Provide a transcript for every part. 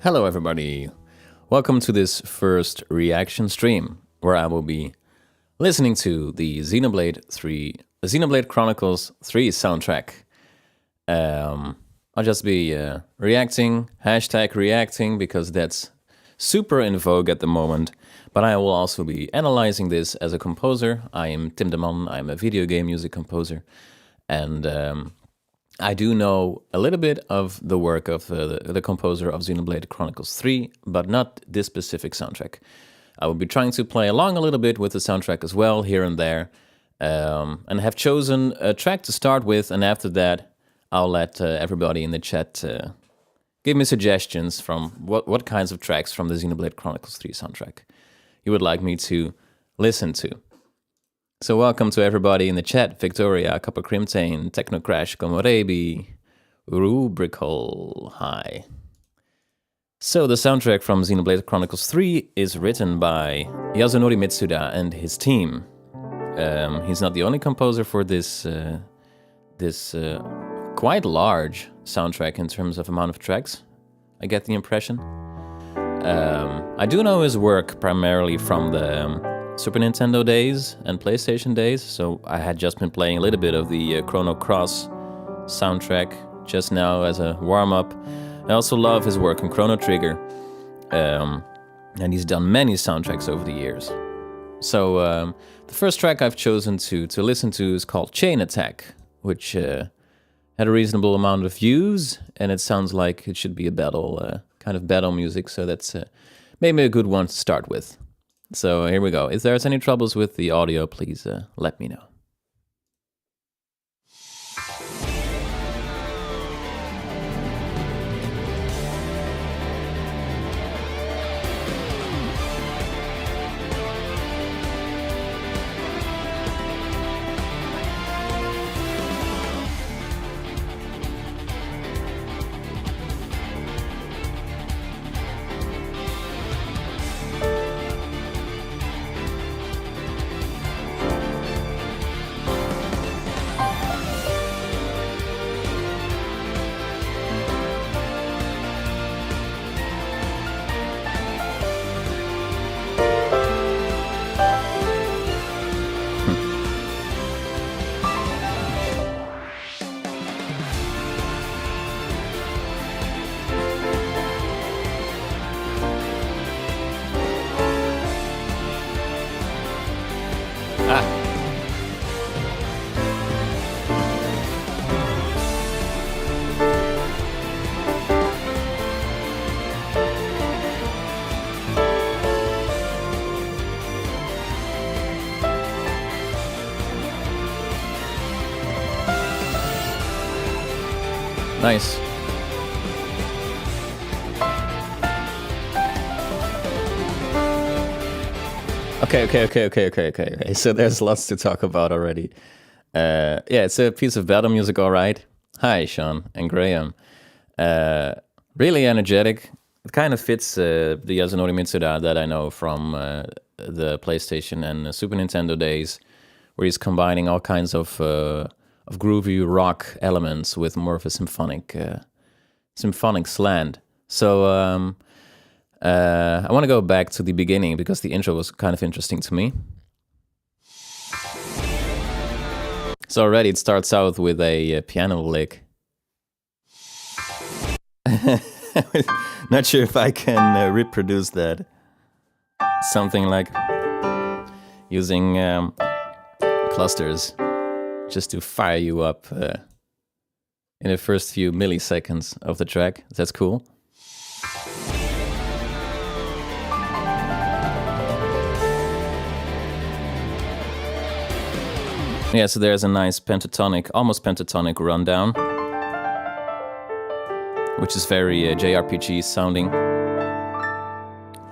Hello everybody, welcome to this first reaction stream where I will be listening to the Xenoblade Chronicles 3 soundtrack. I'll just be reacting, #reacting, because that's super in vogue at the moment, but I will also be analyzing this as a composer. I am Tim de Man, I'm a video game music composer, and I do know a little bit of the work of the composer of Xenoblade Chronicles 3, but not this specific soundtrack. I will be trying to play along a little bit with the soundtrack as well, here and there, and have chosen a track to start with, and after that, I'll let everybody in the chat give me suggestions from what kinds of tracks from the Xenoblade Chronicles 3 soundtrack you would like me to listen to. So welcome to everybody in the chat: Victoria, Copper Crimtain, Technocrash, Komorebi, Rubrical, hi. So the soundtrack from Xenoblade Chronicles 3 is written by Yasunori Mitsuda and his team. He's not the only composer for this quite large soundtrack in terms of amount of tracks, I get the impression. I do know his work primarily from the Super Nintendo days and PlayStation days, so I had just been playing a little bit of the Chrono Cross soundtrack just now as a warm-up. I also love his work on Chrono Trigger, and he's done many soundtracks over the years. So the first track I've chosen to listen to is called Chain Attack, which had a reasonable amount of views, and it sounds like it should be a battle, kind of battle music, so that's maybe a good one to start with. So here we go. If there's any troubles with the audio, please let me know. Nice. Okay. So there's lots to talk about already. Yeah, it's a piece of battle music, all right. Hi, Sean and Graham. Really energetic. It kind of fits the Yasunori Mitsuda that I know from the PlayStation and Super Nintendo days, where he's combining all kinds of groovy rock elements with more of a symphonic slant. So I want to go back to the beginning because the intro was kind of interesting to me. So already it starts out with a piano lick. Not sure if I can reproduce that. Something like using clusters just to fire you up in the first few milliseconds of the track. That's cool. Yeah, so there's a nice pentatonic, almost pentatonic rundown, which is very JRPG sounding,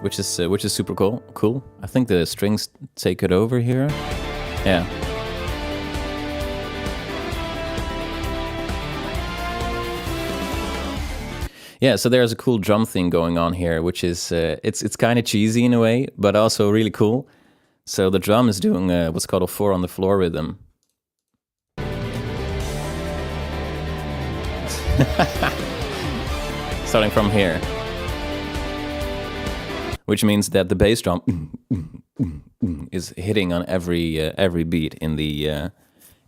which is super cool. I think the strings take it over here. Yeah. Yeah, so there's a cool drum thing going on here, which is it's kind of cheesy in a way, but also really cool. So the drum is doing what's called a 4 on the floor rhythm. Starting from here. which means that the bass drum is hitting on every beat in the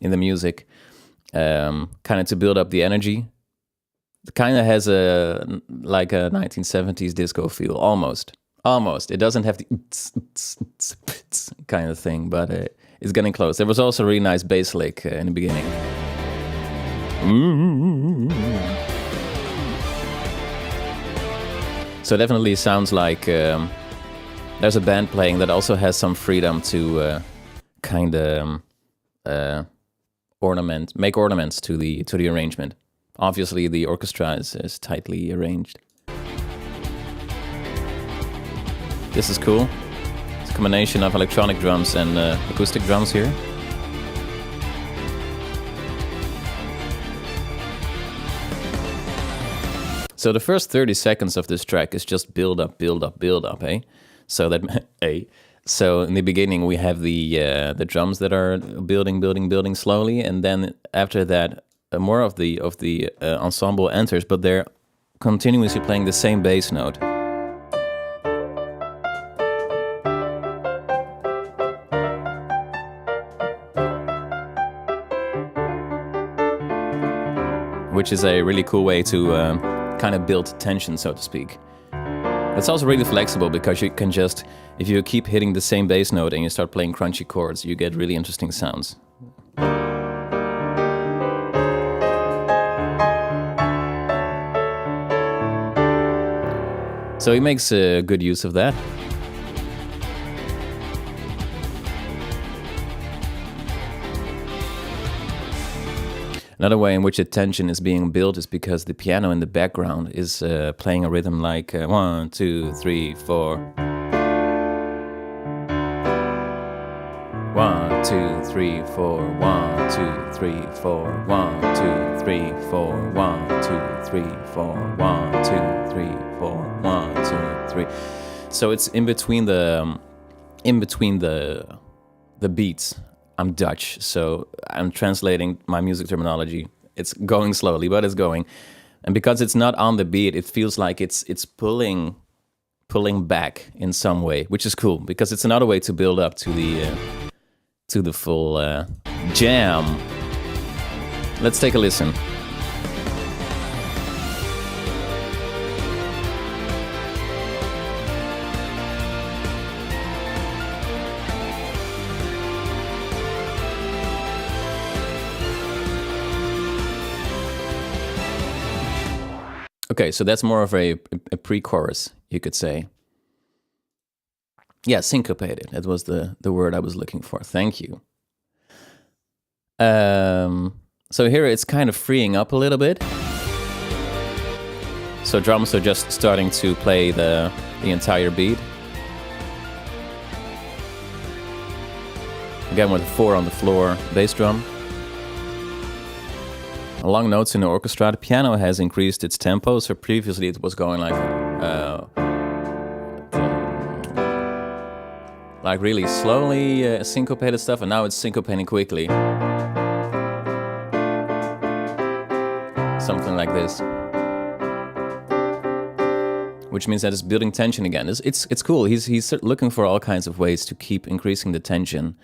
music, kind of to build up the energy. It kind of has like a 1970s disco feel, almost. It doesn't have the kind of thing, but it's getting close. There was also a really nice bass lick in the beginning. So it definitely sounds like there's a band playing that also has some freedom to kind of make ornaments to the arrangement. Obviously, the orchestra is tightly arranged. This is cool. It's a combination of electronic drums and acoustic drums here. So the first 30 seconds of this track is just build up, eh? So that, So in the beginning we have the drums that are building slowly, and then after that more of the ensemble enters, but they're continuously playing the same bass note. Which is a really cool way to kind of build tension, so to speak. It's also really flexible because you can just, if you keep hitting the same bass note and you start playing crunchy chords, you get really interesting sounds. So he makes good use of that. Another way in which the tension is being built is because the piano in the background is playing a rhythm like 1, 2, 3, 4. 1, 2, 3, 4. 1, 2, 3, 4. 1, 2, 3, 4. 1, 2, 3, 4. 1, 2, 3, 4. 1, 2, 3. So it's in between the beats. I'm Dutch, so I'm translating my music terminology. It's going slowly, but it's going. And because it's not on the beat, it feels like it's pulling back in some way, which is cool because it's another way to build up to the full jam. Let's take a listen. Okay, so that's more of a pre-chorus, you could say. Yeah, syncopated. That was the word I was looking for. Thank you. So here it's kind of freeing up a little bit. So drums are just starting to play the entire beat. Again with 4 on the floor, bass drum. Along notes in the orchestra, the piano has increased its tempo. So previously it was going like really slowly syncopated stuff, and now it's syncopating quickly. Something like this. Which means that it's building tension again. It's cool. He's looking for all kinds of ways to keep increasing the tension.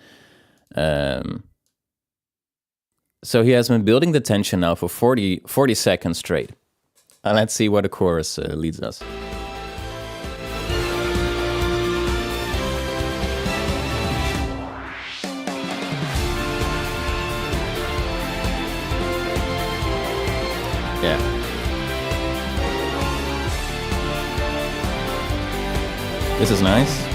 So he has been building the tension now for 40 seconds straight. And let's see where the chorus leads us. Yeah. This is nice.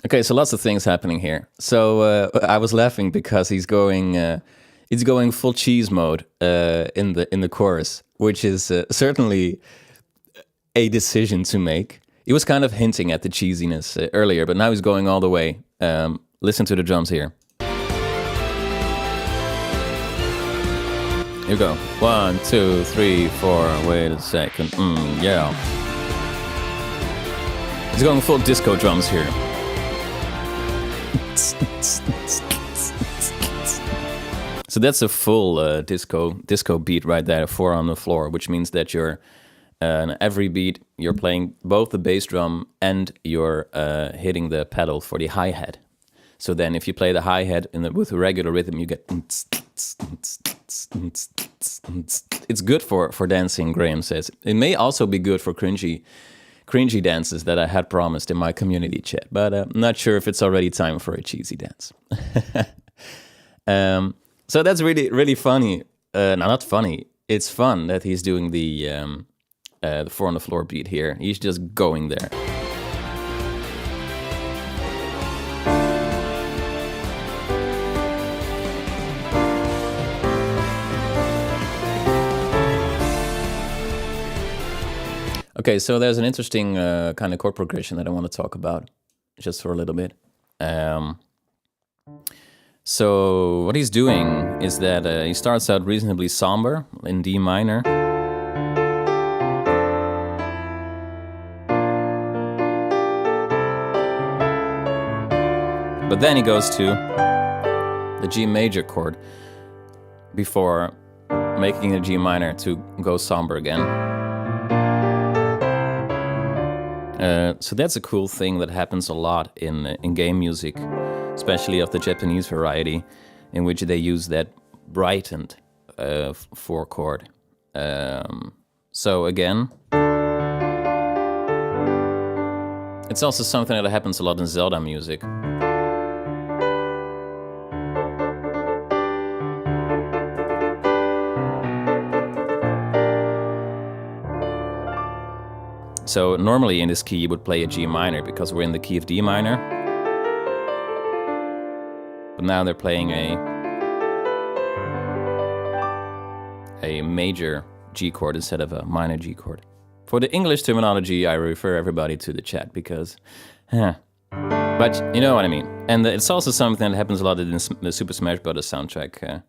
Okay, so lots of things happening here. So I was laughing because he's going full cheese mode in the chorus, which is certainly a decision to make. He was kind of hinting at the cheesiness earlier, but now he's going all the way. Listen to the drums here. Here we go. 1, 2, 3, 4. Wait a second. Yeah. He's going full disco drums here. So that's a full disco beat right there, 4 on the floor, which means that you're every beat you're playing both the bass drum and you're hitting the pedal for the hi-hat. So then if you play the hi-hat with a regular rhythm, you get... It's good for dancing, Graham says. It may also be good for cringy dances that I had promised in my community chat, but I'm not sure if it's already time for a cheesy dance. So that's really, really funny. No, not funny. It's fun that he's doing the 4 on the floor beat here. He's just going there. Okay, so there's an interesting kind of chord progression that I want to talk about just for a little bit. So what he's doing is that he starts out reasonably somber in D minor. But then he goes to the G major chord before making a G minor to go somber again. So that's a cool thing that happens a lot in game music, especially of the Japanese variety, in which they use that brightened 4 chord. So again, it's also something that happens a lot in Zelda music. So normally in this key you would play a G minor because we're in the key of D minor. But now they're playing a major G chord instead of a minor G chord. For the English terminology, I refer everybody to the chat because, but you know what I mean. And it's also something that happens a lot in the Super Smash Bros. Soundtrack.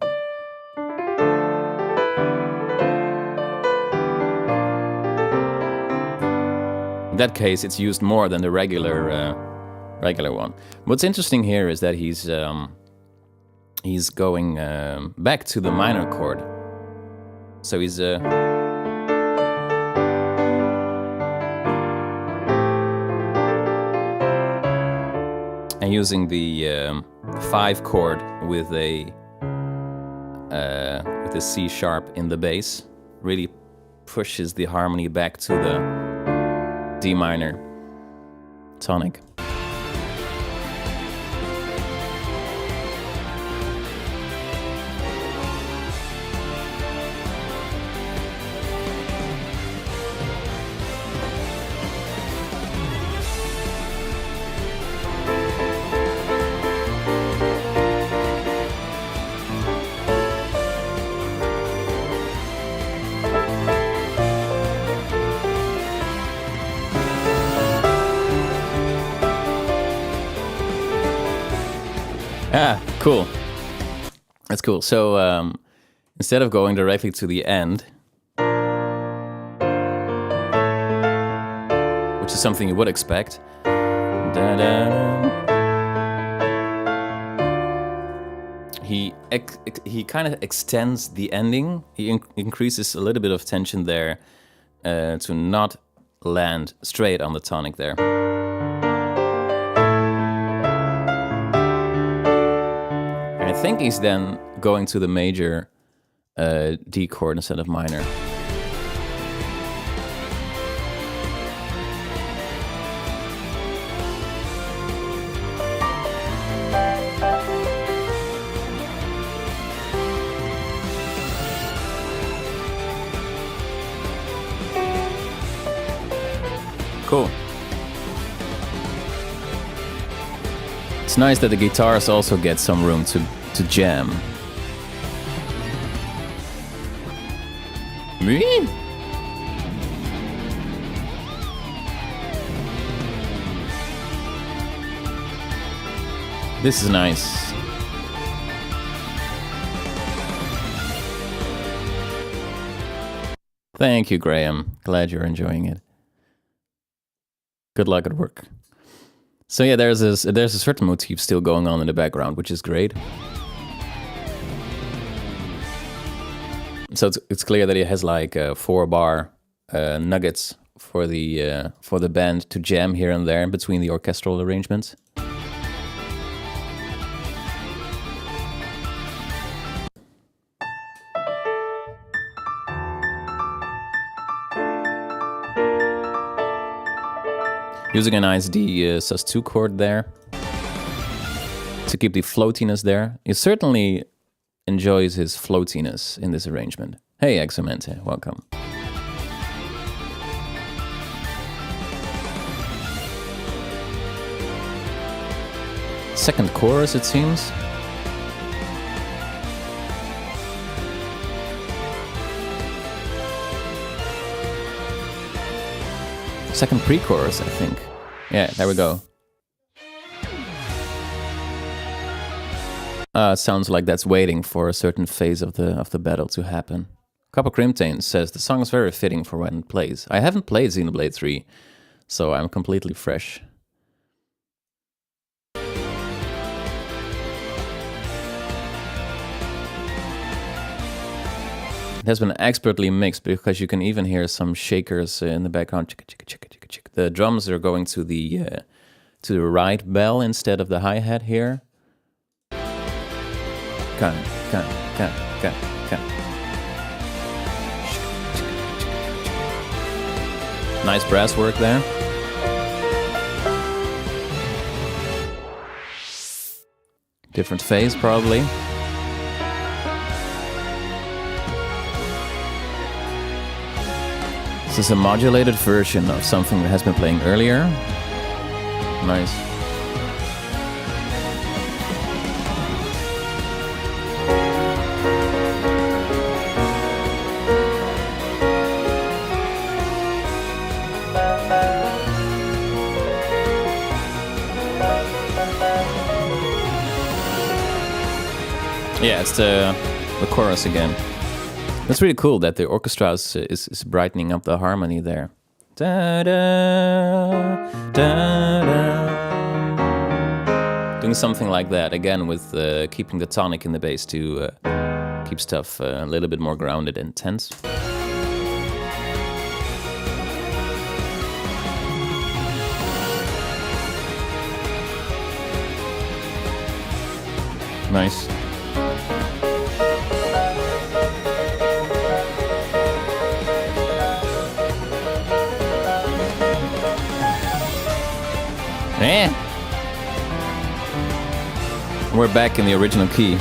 In that case, it's used more than the regular one. What's interesting here is that he's going back to the minor chord. So he's and using the 5 chord with a C sharp in the bass really pushes the harmony back to the D minor tonic. Ah, cool. That's cool. So instead of going directly to the end, which is something you would expect, he kind of extends the ending. He increases a little bit of tension there to not land straight on the tonic there. I think he's then going to the major D chord instead of minor. Cool. It's nice that the guitars also get some room to jam. Me? This is nice. Thank you, Graham. Glad you're enjoying it. Good luck at work. So yeah, there's a certain motif still going on in the background, which is great. So it's clear that he has like 4-bar nuggets for the band to jam here and there between the orchestral arrangements. Using a nice D sus2 chord there to keep the floatiness there. He certainly enjoys his floatiness in this arrangement. Hey, Exomente, welcome. Second chorus, it seems. Second pre-chorus, I think. Yeah, there we go. Sounds like that's waiting for a certain phase of the battle to happen. Copper Crimtain says the song is very fitting for when it plays. I haven't played Xenoblade 3, so I'm completely fresh. It has been expertly mixed because you can even hear some shakers in the background. The drums are going to the right bell instead of the hi-hat here. Nice brass work there. Different phase probably. This is a modulated version of something that has been playing earlier. Nice. Yeah, it's the chorus again. That's really cool that the orchestra is brightening up the harmony there. Da, da, da, da. Doing something like that, again with keeping the tonic in the bass to keep stuff a little bit more grounded and tense. Nice. Eh. We're back in the original key.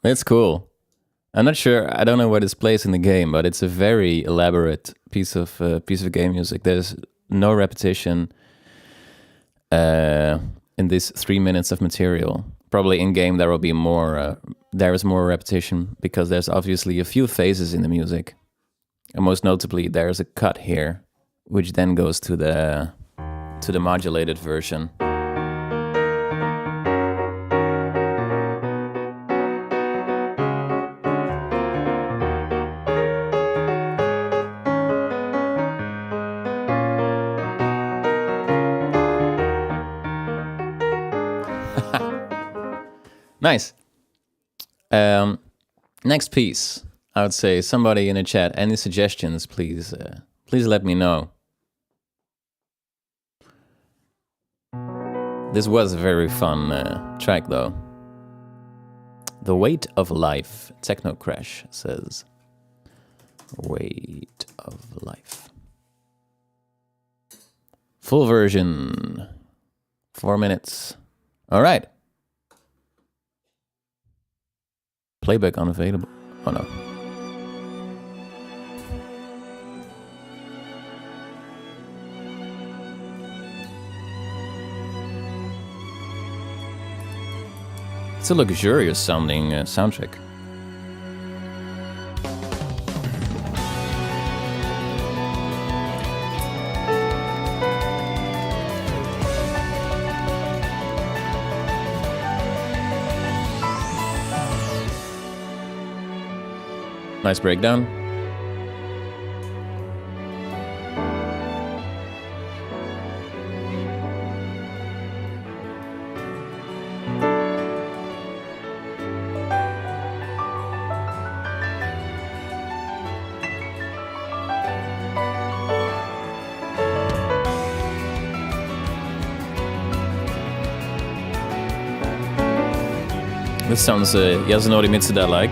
It's cool. I'm not sure. I don't know what its place in the game, but it's a very elaborate piece of game music. There's no repetition in this 3 minutes of material. Probably in game there will be more. There is more repetition because there's obviously a few phases in the music, and most notably there's a cut here, which then goes to the modulated version. Nice. Next piece, I would say somebody in the chat. Any suggestions, please? Please let me know. This was a very fun track, though. The Weight of Life. Techno Crash says. Weight of Life. Full version. 4 minutes. All right. Playback unavailable. Oh no. It's a luxurious sounding soundtrack. Nice breakdown. This sounds Yasunori Mitsuda like.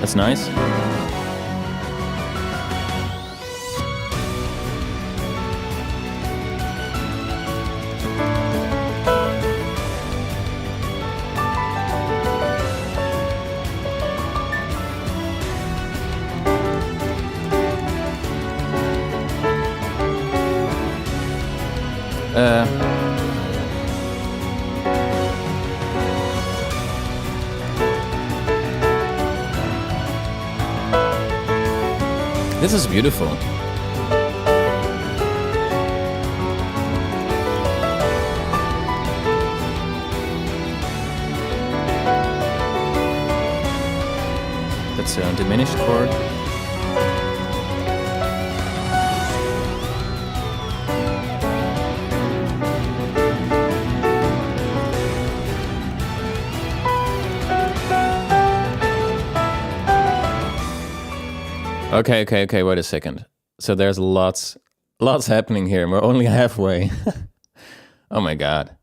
That's nice. This is beautiful. That's a diminished chord. Okay, wait a second. So there's lots happening here. We're only halfway. Oh my god.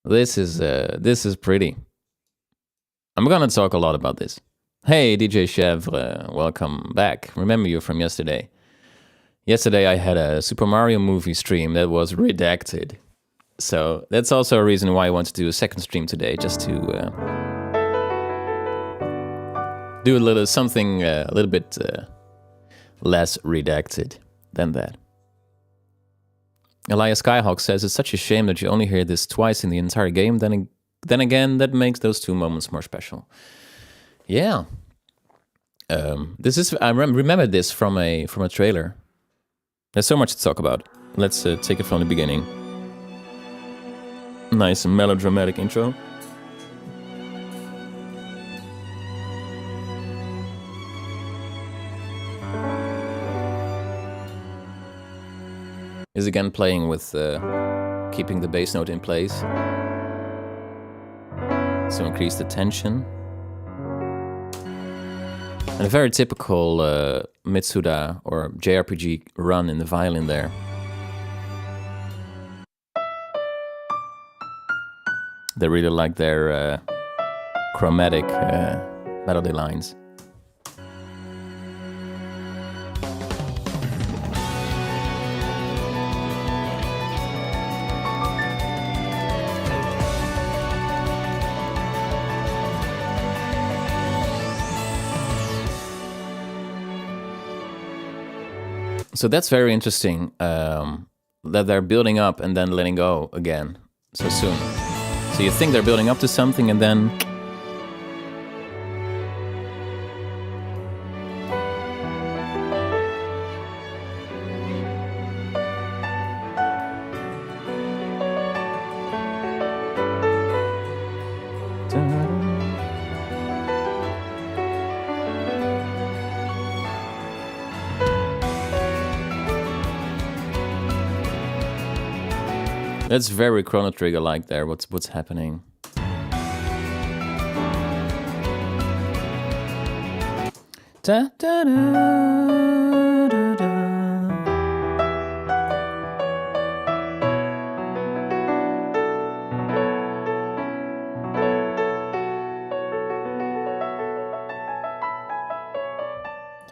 This is pretty. I'm gonna talk a lot about this. Hey, DJ Chevre, welcome back. Remember you from yesterday. Yesterday I had a Super Mario movie stream that was redacted. So that's also a reason why I want to do a second stream today, just to do a little something a little bit less redacted than that. Elias Skyhawk says, it's such a shame that you only hear this twice in the entire game. Then again, that makes those two moments more special. Yeah. This is, I remember this from a trailer. There's so much to talk about. Let's take it from the beginning. Nice melodramatic intro. Is again playing with keeping the bass note in place to increase the tension. And a very typical Mitsuda or JRPG run in the violin there. They really like their chromatic melody lines. So that's very interesting, that they're building up and then letting go again so soon. So you think they're building up to something and then... That's very Chrono Trigger like there, what's happening. Da, da, da, da, da.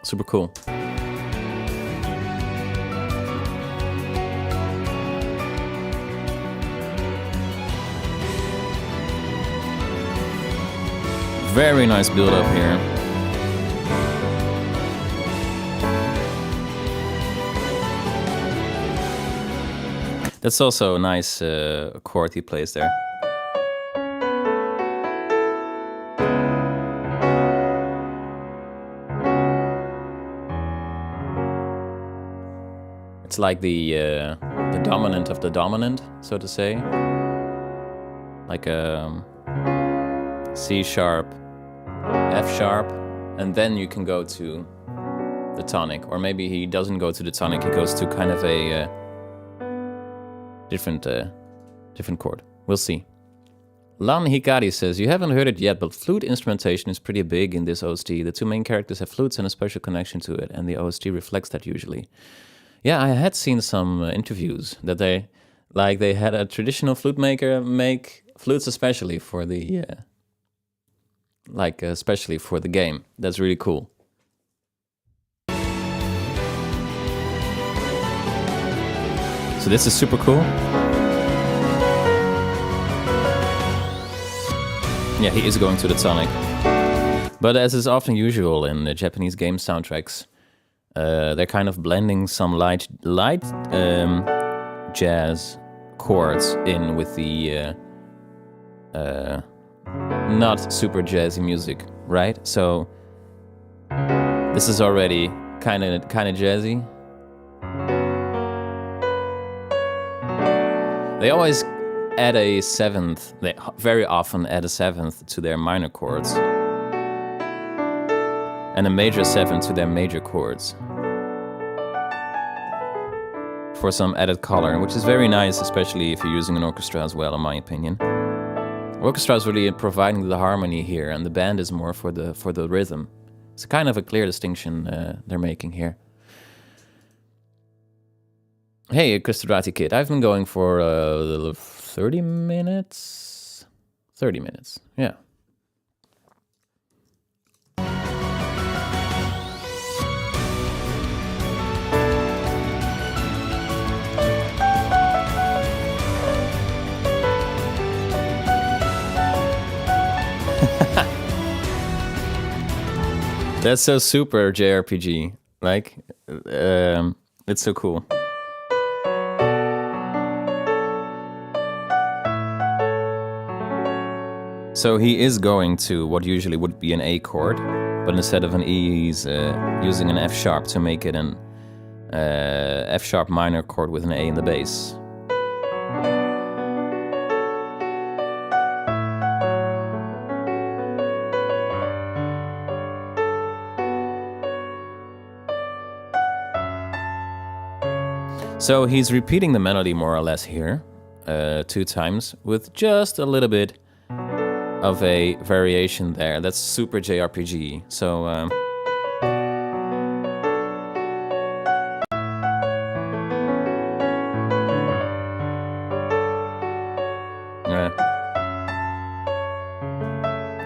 Super cool. Very nice build up here. That's also a nice chord he plays there. It's like the dominant of the dominant, so to say. Like a C sharp, F sharp, and then you can go to the tonic. Or maybe he doesn't go to the tonic, he goes to kind of a different chord. We'll see. Lan Hikari says, you haven't heard it yet, but flute instrumentation is pretty big in this OST. The two main characters have flutes and a special connection to it, and the OST reflects that usually. Yeah, I had seen some interviews that they had a traditional flute maker make flutes especially for the especially for the game. That's really cool. So this is super cool. Yeah, he is going to the tonic. But as is often usual in the Japanese game soundtracks, they're kind of blending some light jazz chords in with the not super jazzy music, right? So this is already kind of jazzy. They always add a seventh. They very often add a seventh to their minor chords, and a major seventh to their major chords for some added color, which is very nice, especially if you're using an orchestra as well, in my opinion. Orchestra is really providing the harmony here, and the band is more for the rhythm. It's kind of a clear distinction they're making here. Hey, Christodrati Kid, I've been going for 30 minutes? 30 minutes, yeah. That's so super JRPG. Like, it's so cool. So he is going to what usually would be an A chord, but instead of an E, he's using an F sharp to make it an F sharp minor chord with an A in the bass. So he's repeating the melody more or less here, 2 times, with just a little bit of a variation there. That's super JRPG. So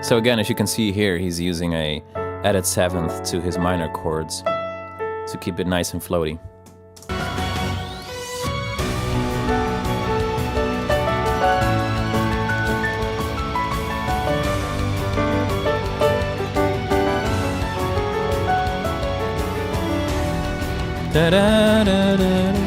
so again, as you can see here, he's using a added seventh to his minor chords to keep it nice and floaty. Da, da, da, da, da.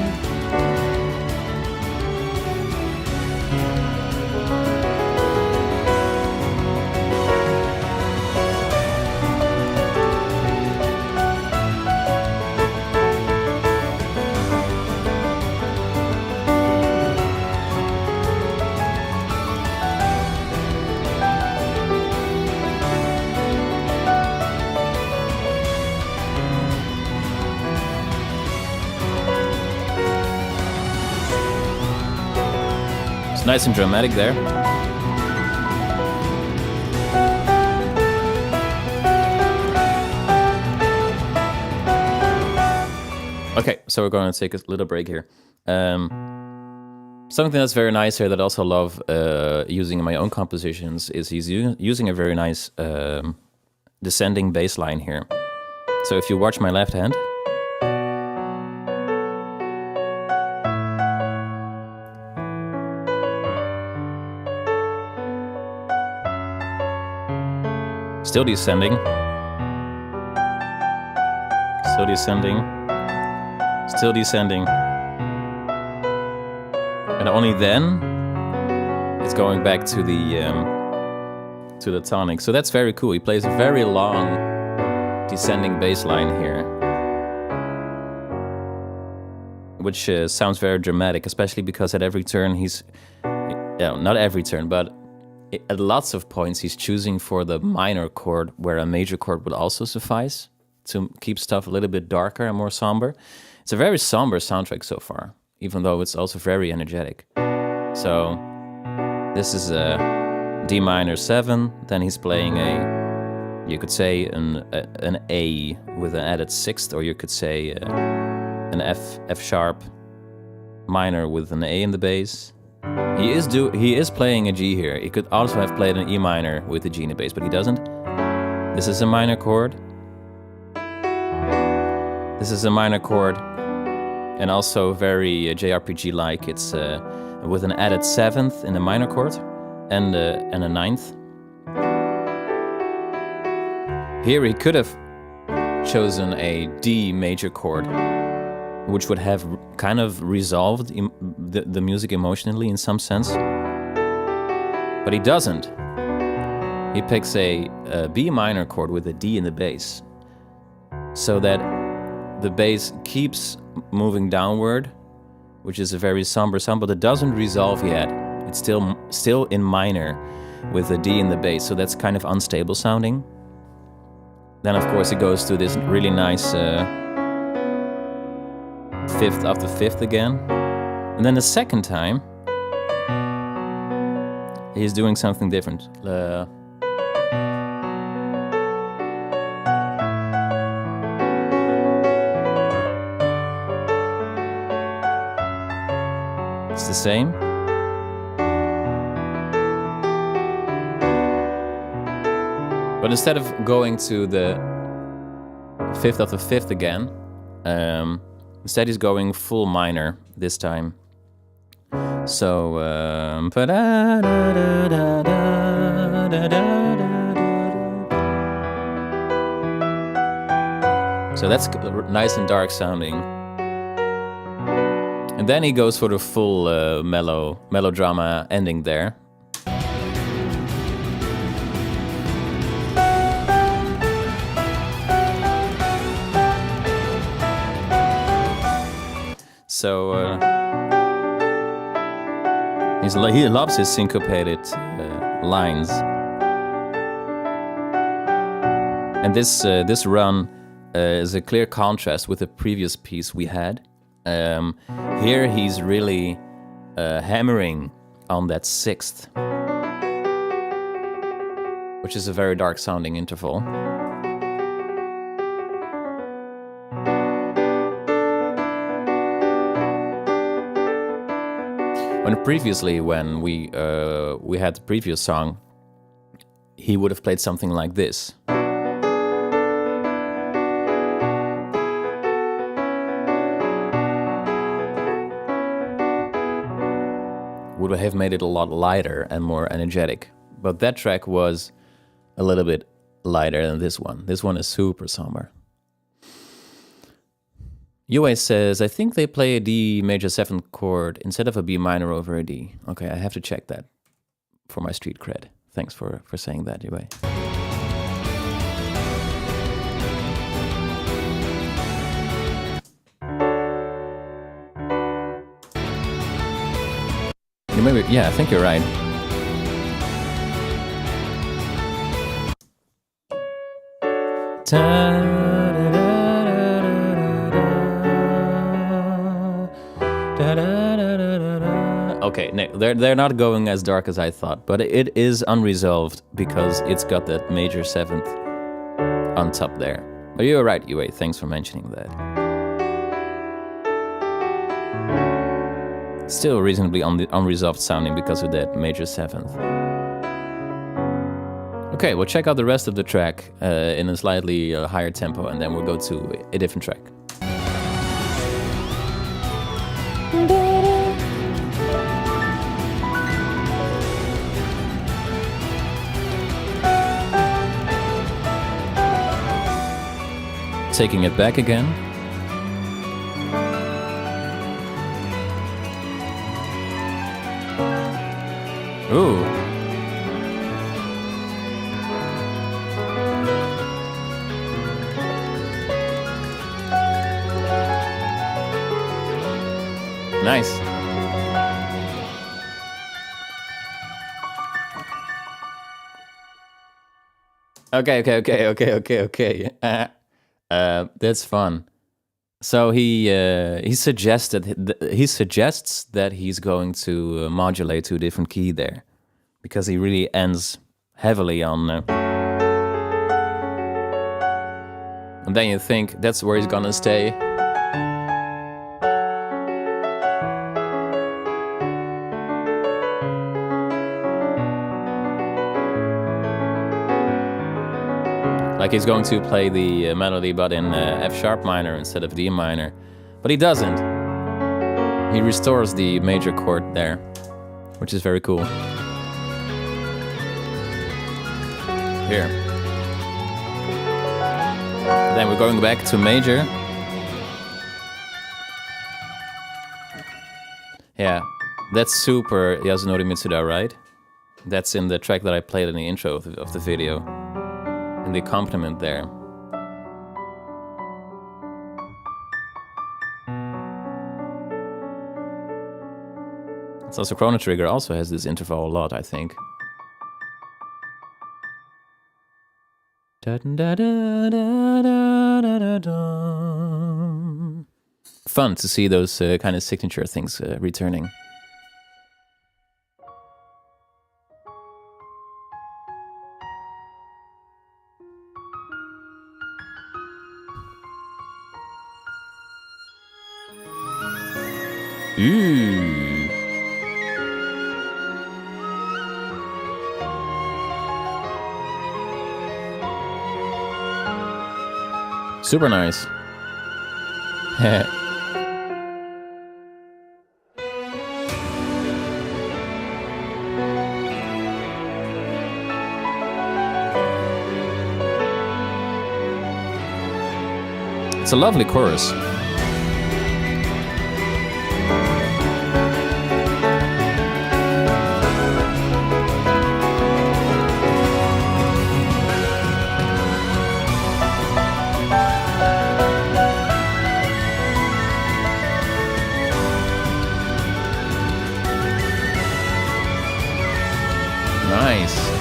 Nice and dramatic there. Okay, so we're going to take a little break here. Something that's very nice here that I also love using in my own compositions is he's using a very nice descending bass line here. So if you watch my left hand, still descending, still descending, still descending, and only then it's going back to the tonic. So that's very cool. He plays a very long descending bass line here, which sounds very dramatic, especially because at every turn he's, not every turn, but at lots of points he's choosing for the minor chord, where a major chord would also suffice to keep stuff a little bit darker and more somber. It's a very somber soundtrack so far, even though it's also very energetic. So this is a D minor 7, then he's playing you could say an A with an added 6th, or you could say an F sharp minor with an A in the bass. He is playing a G here. He could also have played an E minor with a G in the bass, but he doesn't. This is a minor chord. This is a minor chord, and also very JRPG-like. It's with an added 7th in the minor chord and a 9th. Here he could have chosen a D major chord, which would have kind of resolved the music emotionally in some sense. But he doesn't. He picks a B minor chord with a D in the bass, so that the bass keeps moving downward, which is a very somber sound, but it doesn't resolve yet. It's still in minor with a D in the bass, so that's kind of unstable sounding. Then of course it goes to this really nice 5th after 5th again. And then the second time he's doing something different. It's the same. But instead of going to the 5th of the 5th again, instead he's going full minor this time. So, so that's nice and dark sounding. And then he goes for the full melodrama ending there. So he loves his syncopated lines, and this run is a clear contrast with the previous piece we had. Here he's really hammering on that 6th, which is a very dark sounding interval. Previously, when we had the previous song, he would have played something like this. Would have made it a lot lighter and more energetic. But that track was a little bit lighter than this one. This one is super somber. Yue says, I think they play a D major 7th chord instead of a B minor over a D. Okay, I have to check that for my street cred. Thanks for saying that, Yue. Maybe, yeah, I think you're right. Okay, they're not going as dark as I thought, but it is unresolved because it's got that major 7th on top there. But you're right, Yue, thanks for mentioning that. Still reasonably unresolved sounding because of that major 7th. Okay, we'll check out the rest of the track in a slightly higher tempo, and then we'll go to a different track. Taking it back again. Ooh. Nice. Okay. That's fun. So he suggests that he's going to modulate to a different key there, because he really ends heavily on. And then you think that's where he's gonna stay. Like he's going to play the melody, but in F sharp minor instead of D minor. But he doesn't. He restores the major chord there, which is very cool. Here. Then we're going back to major. Yeah, that's super Yasunori Mitsuda, right? That's in the track that I played in the intro of the video. And the accompaniment there. It's also Chrono Trigger also has this interval a lot, I think. Fun to see those kind of signature things returning. Ooh. Super nice. It's a lovely chorus. Nice.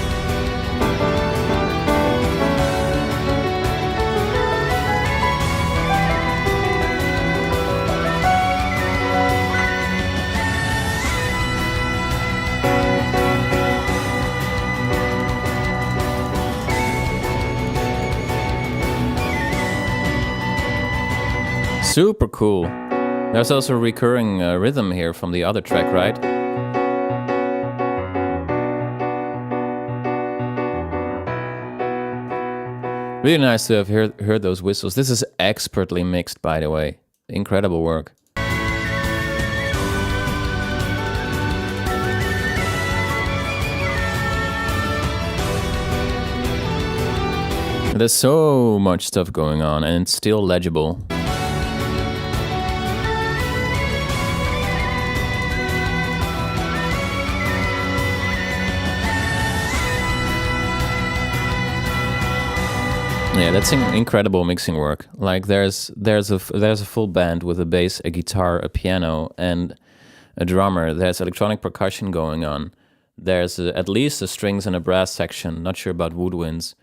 Super cool. There's also a recurring rhythm here from the other track, right? Really nice to have heard those whistles. This is expertly mixed, by the way. Incredible work. There's so much stuff going on, and it's still legible. Yeah, that's incredible mixing work. Like there's a full band with a bass, a guitar, a piano, and a drummer. There's electronic percussion going on. There's at least a strings and a brass section. Not sure about woodwinds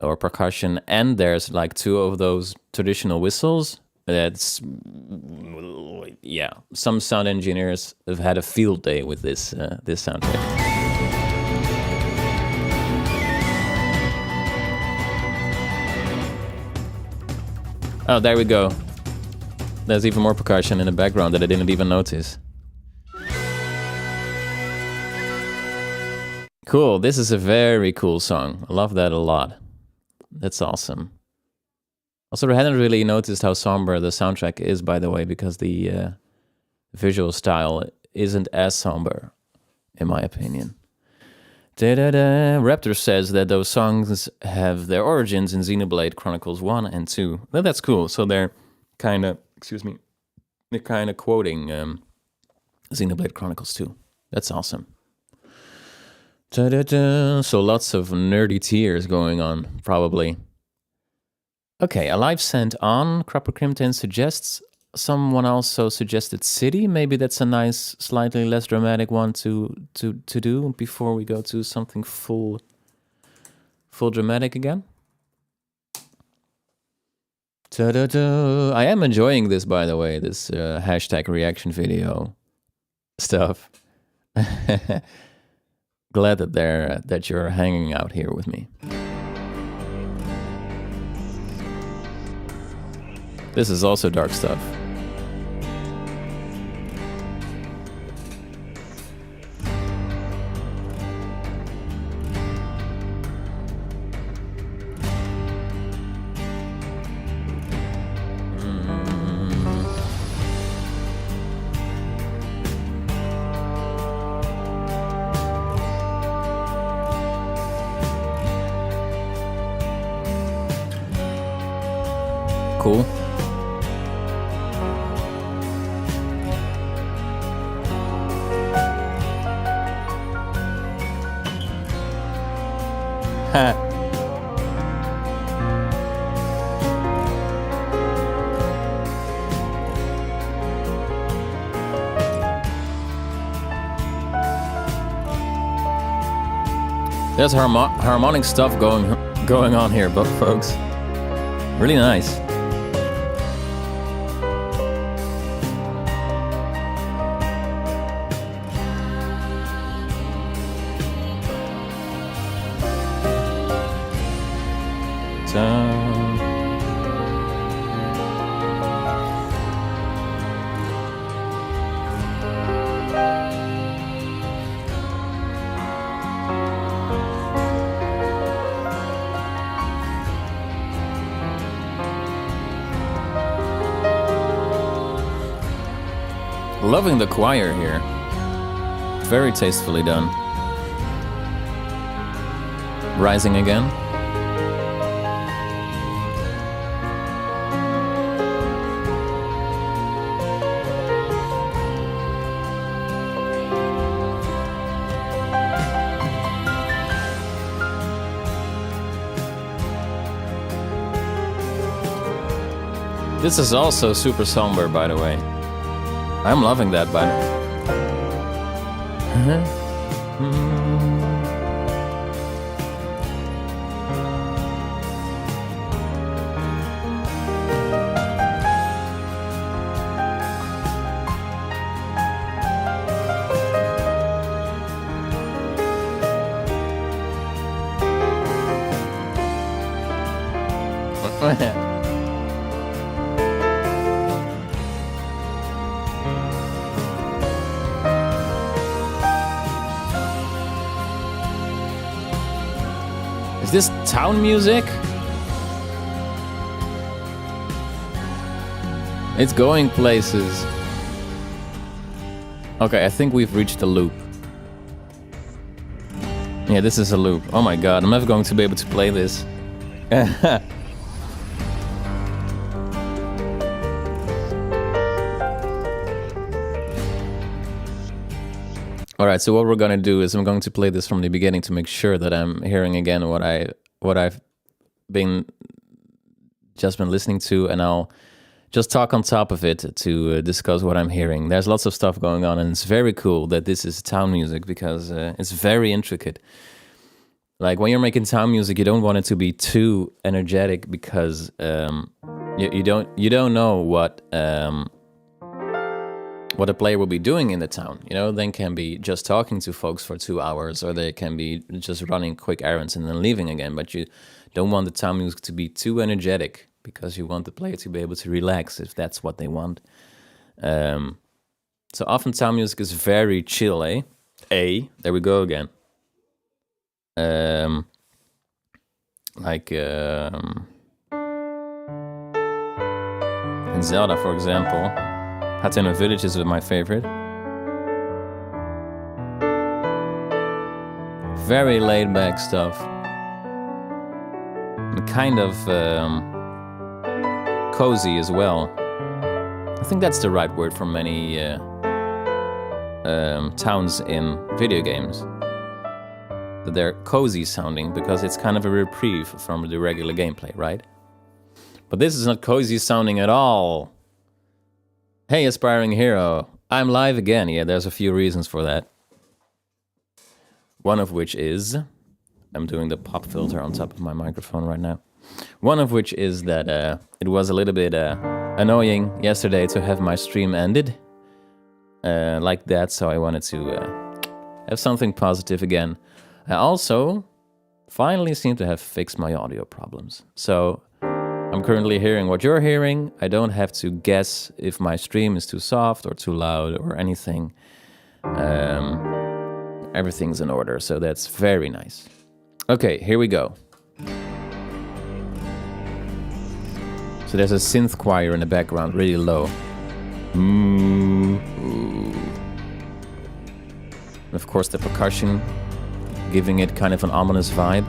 or percussion. And there's like two of those traditional whistles. That's, yeah. Some sound engineers have had a field day with this soundtrack. Oh, there we go. There's even more percussion in the background that I didn't even notice. Cool, this is a very cool song. I love that a lot. That's awesome. Also, I hadn't really noticed how somber the soundtrack is, by the way, because the visual style isn't as somber, in my opinion. Raptor says that those songs have their origins in Xenoblade Chronicles 1 and 2. Well, that's cool. So they're kind of, they're kind of quoting Xenoblade Chronicles 2. That's awesome. So lots of nerdy tears going on, probably. Okay, a live sent on. Cropper Crimton suggests someone also suggested City. Maybe that's a nice, slightly less dramatic one to do before we go to something full dramatic again. Ta-da-da. I am enjoying this, by the way, this hashtag reaction video stuff. Glad that you're hanging out here with me. This is also dark stuff. Cool. There's harmonic stuff going on here, but folks, really nice. Loving the choir here. Very tastefully done. Rising again. This is also super somber, by the way. I'm loving that, by the Is this town music? It's going places. Okay, I think we've reached a loop. Yeah, this is a loop. Oh my god, I'm never going to be able to play this. Alright, so what we're gonna do is I'm going to play this from the beginning to make sure that I'm hearing again what I've just been listening to, and I'll just talk on top of it to discuss what I'm hearing. There's lots of stuff going on, and it's very cool that this is town music because it's very intricate. Like when you're making town music, you don't want it to be too energetic because you don't know what a player will be doing in the town. You know, they can be just talking to folks for 2 hours, or they can be just running quick errands and then leaving again. But you don't want the town music to be too energetic because you want the player to be able to relax if that's what they want. So often town music is very chill, eh? There we go again. Like in Zelda, for example. Hateno Village is my favorite. Very laid back stuff. And kind of cozy as well. I think that's the right word for many towns in video games. That they're cozy sounding because it's kind of a reprieve from the regular gameplay, right? But this is not cozy sounding at all. Hey, aspiring hero. I'm live again. Yeah, there's a few reasons for that. One of which is... I'm doing the pop filter on top of my microphone right now. One of which is that it was a little bit annoying yesterday to have my stream ended like that, so I wanted to have something positive again. I also finally seem to have fixed my audio problems. So I'm currently hearing what you're hearing. I don't have to guess if my stream is too soft or too loud or anything. Everything's in order, so that's very nice. Okay, here we go. So there's a synth choir in the background, really low. Ooh. And of course the percussion, giving it kind of an ominous vibe.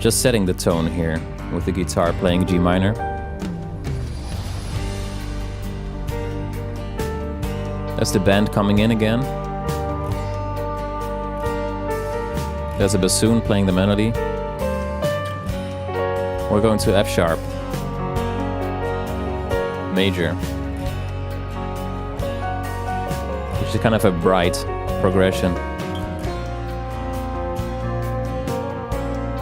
Just setting the tone here with the guitar playing G minor. That's the band coming in again. There's a bassoon playing the melody. We're going to F sharp. Major. Which is kind of a bright progression.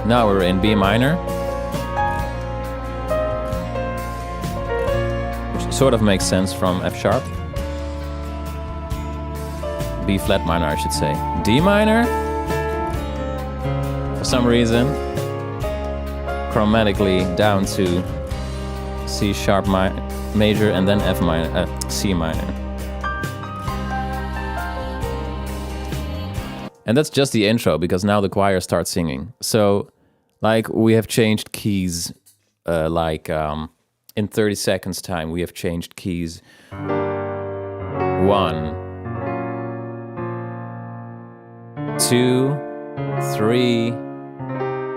Now we're in B minor. Which sort of makes sense from F sharp. B flat minor, I should say. D minor? For some reason, chromatically down to C sharp major and then F minor, C minor. And that's just the intro, because now the choir starts singing. So, like, we have changed keys, in 30 seconds time, we have changed keys 1, 2, 3,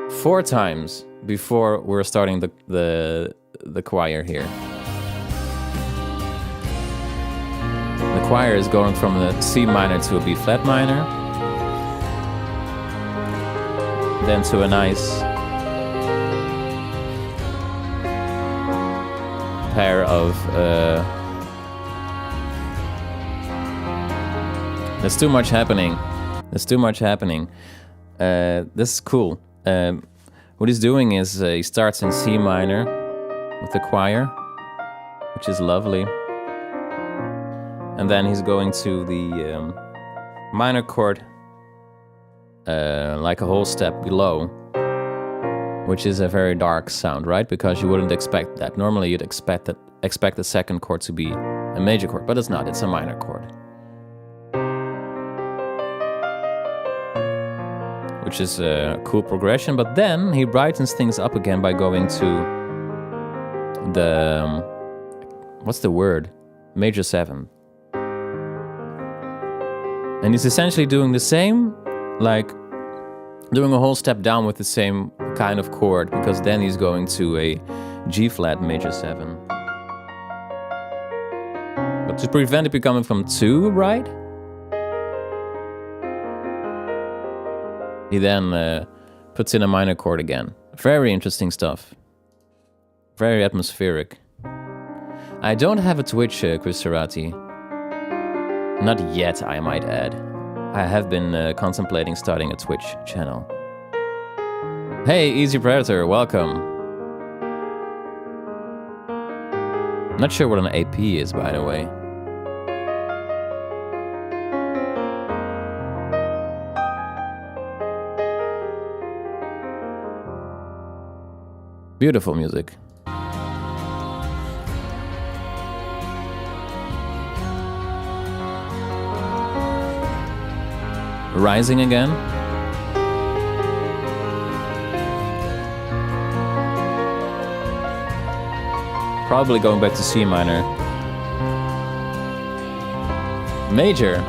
4 times before we're starting the choir here. The choir is going from the C minor to a B flat minor, then to a nice pair of there's too much happening. There's too much happening. This is cool. What he's doing is he starts in C minor with the choir, which is lovely. And then he's going to the minor chord like a whole step below, which is a very dark sound, right? Because you wouldn't expect that. Normally you'd expect the second chord to be a major chord, but it's not, it's a minor chord. Which is a cool progression, but then he brightens things up again by going to the, what's the word? Major 7. And he's essentially doing the same, like doing a whole step down with the same kind of chord, because then he's going to a G flat major 7. But to prevent it becoming from 2, right? He then puts in a minor chord again. Very interesting stuff. Very atmospheric. I don't have a Twitch, Chris Serrati. Not yet, I might add. I have been contemplating starting a Twitch channel. Hey, Easy Predator, welcome. Not sure what an AP is, by the way. Beautiful music. Rising again. Probably going back to C minor. Major.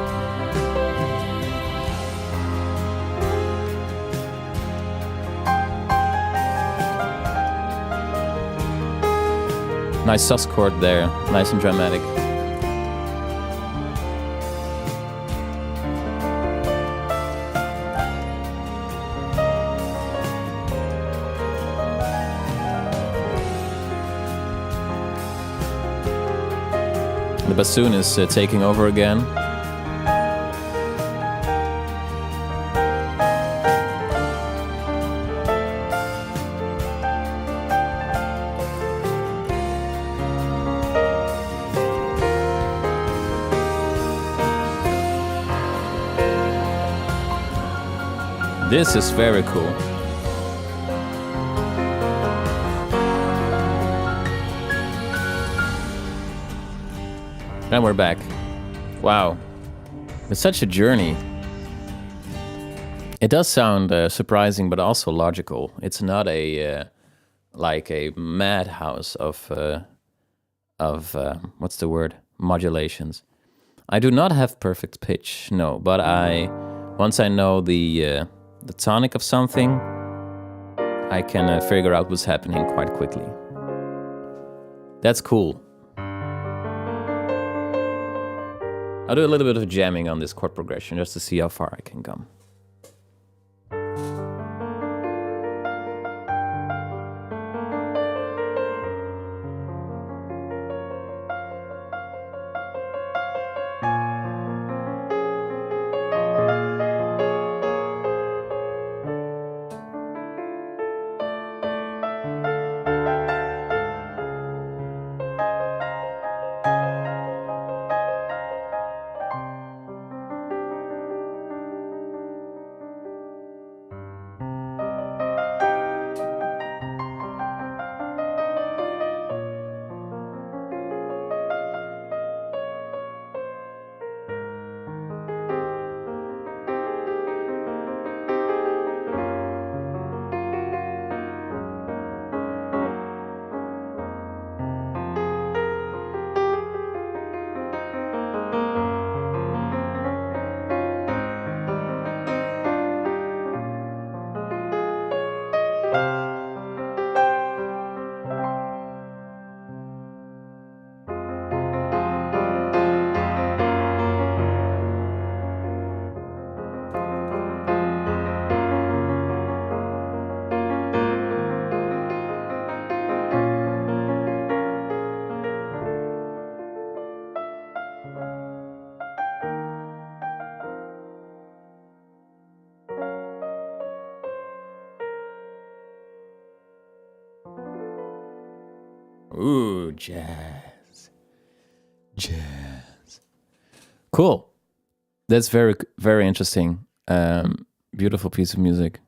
Nice sus chord there, nice and dramatic. The bassoon is taking over again. This is very cool. And we're back. Wow. It's such a journey. It does sound surprising, but also logical. It's not a like a madhouse of what's the word? Modulations. I do not have perfect pitch, no. But once I know the tonic of something, I can figure out what's happening quite quickly. That's cool. I'll do a little bit of jamming on this chord progression just to see how far I can come. Ooh, jazz. Jazz. Cool. That's very, very interesting. Beautiful piece of music.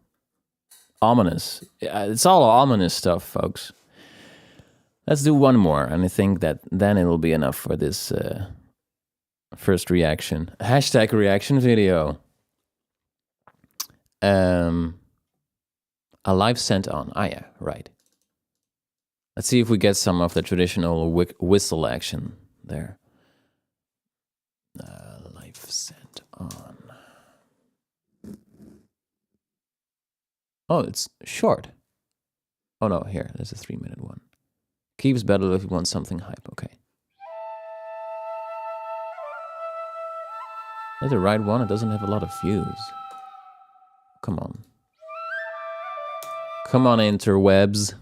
Ominous. It's all ominous stuff, folks. Let's do one more, and I think that then it'll be enough for this first reaction. Hashtag reaction video. A live sent on. Ah, yeah, right. Let's see if we get some of the traditional whistle action there. Live sent on. Oh, it's short. Oh no, here, there's a 3-minute one. Keves Battle if you want something hype, okay. That's the right one, it doesn't have a lot of views. Come on. Come on, interwebs.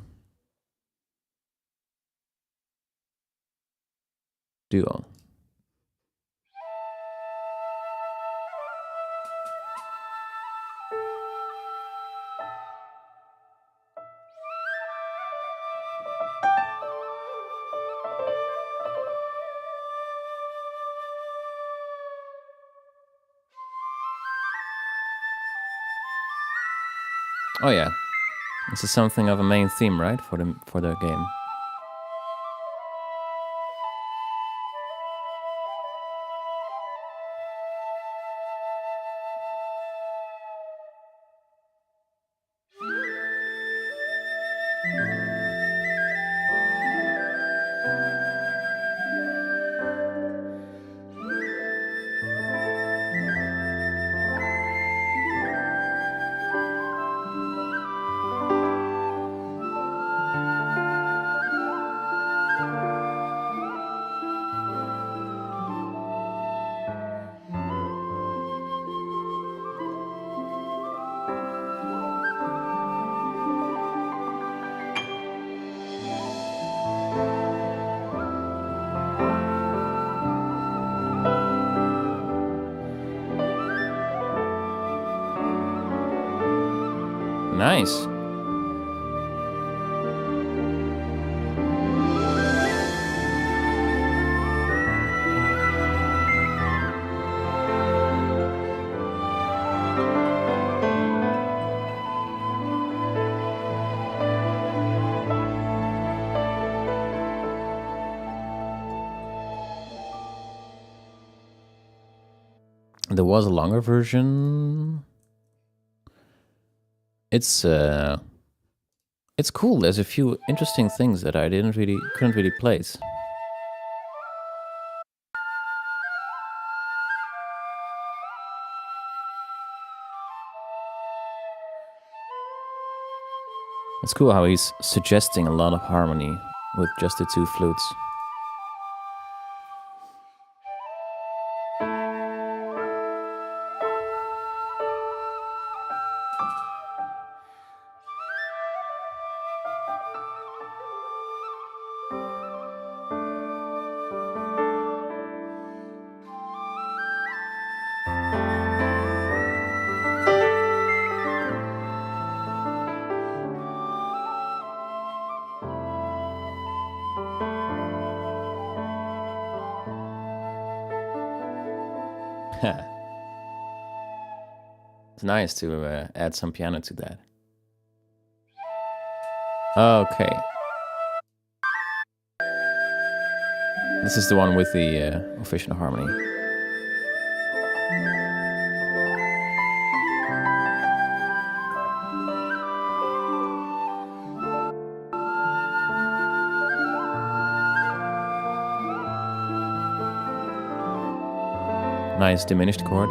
Duo. Oh yeah, this is something of a main theme, right, for the game. Nice. There was a longer version. It's cool. There's a few interesting things that I couldn't really place. It's cool how he's suggesting a lot of harmony with just the two flutes. It's nice to add some piano to that. Okay. This is the one with the official harmony. Nice diminished chord.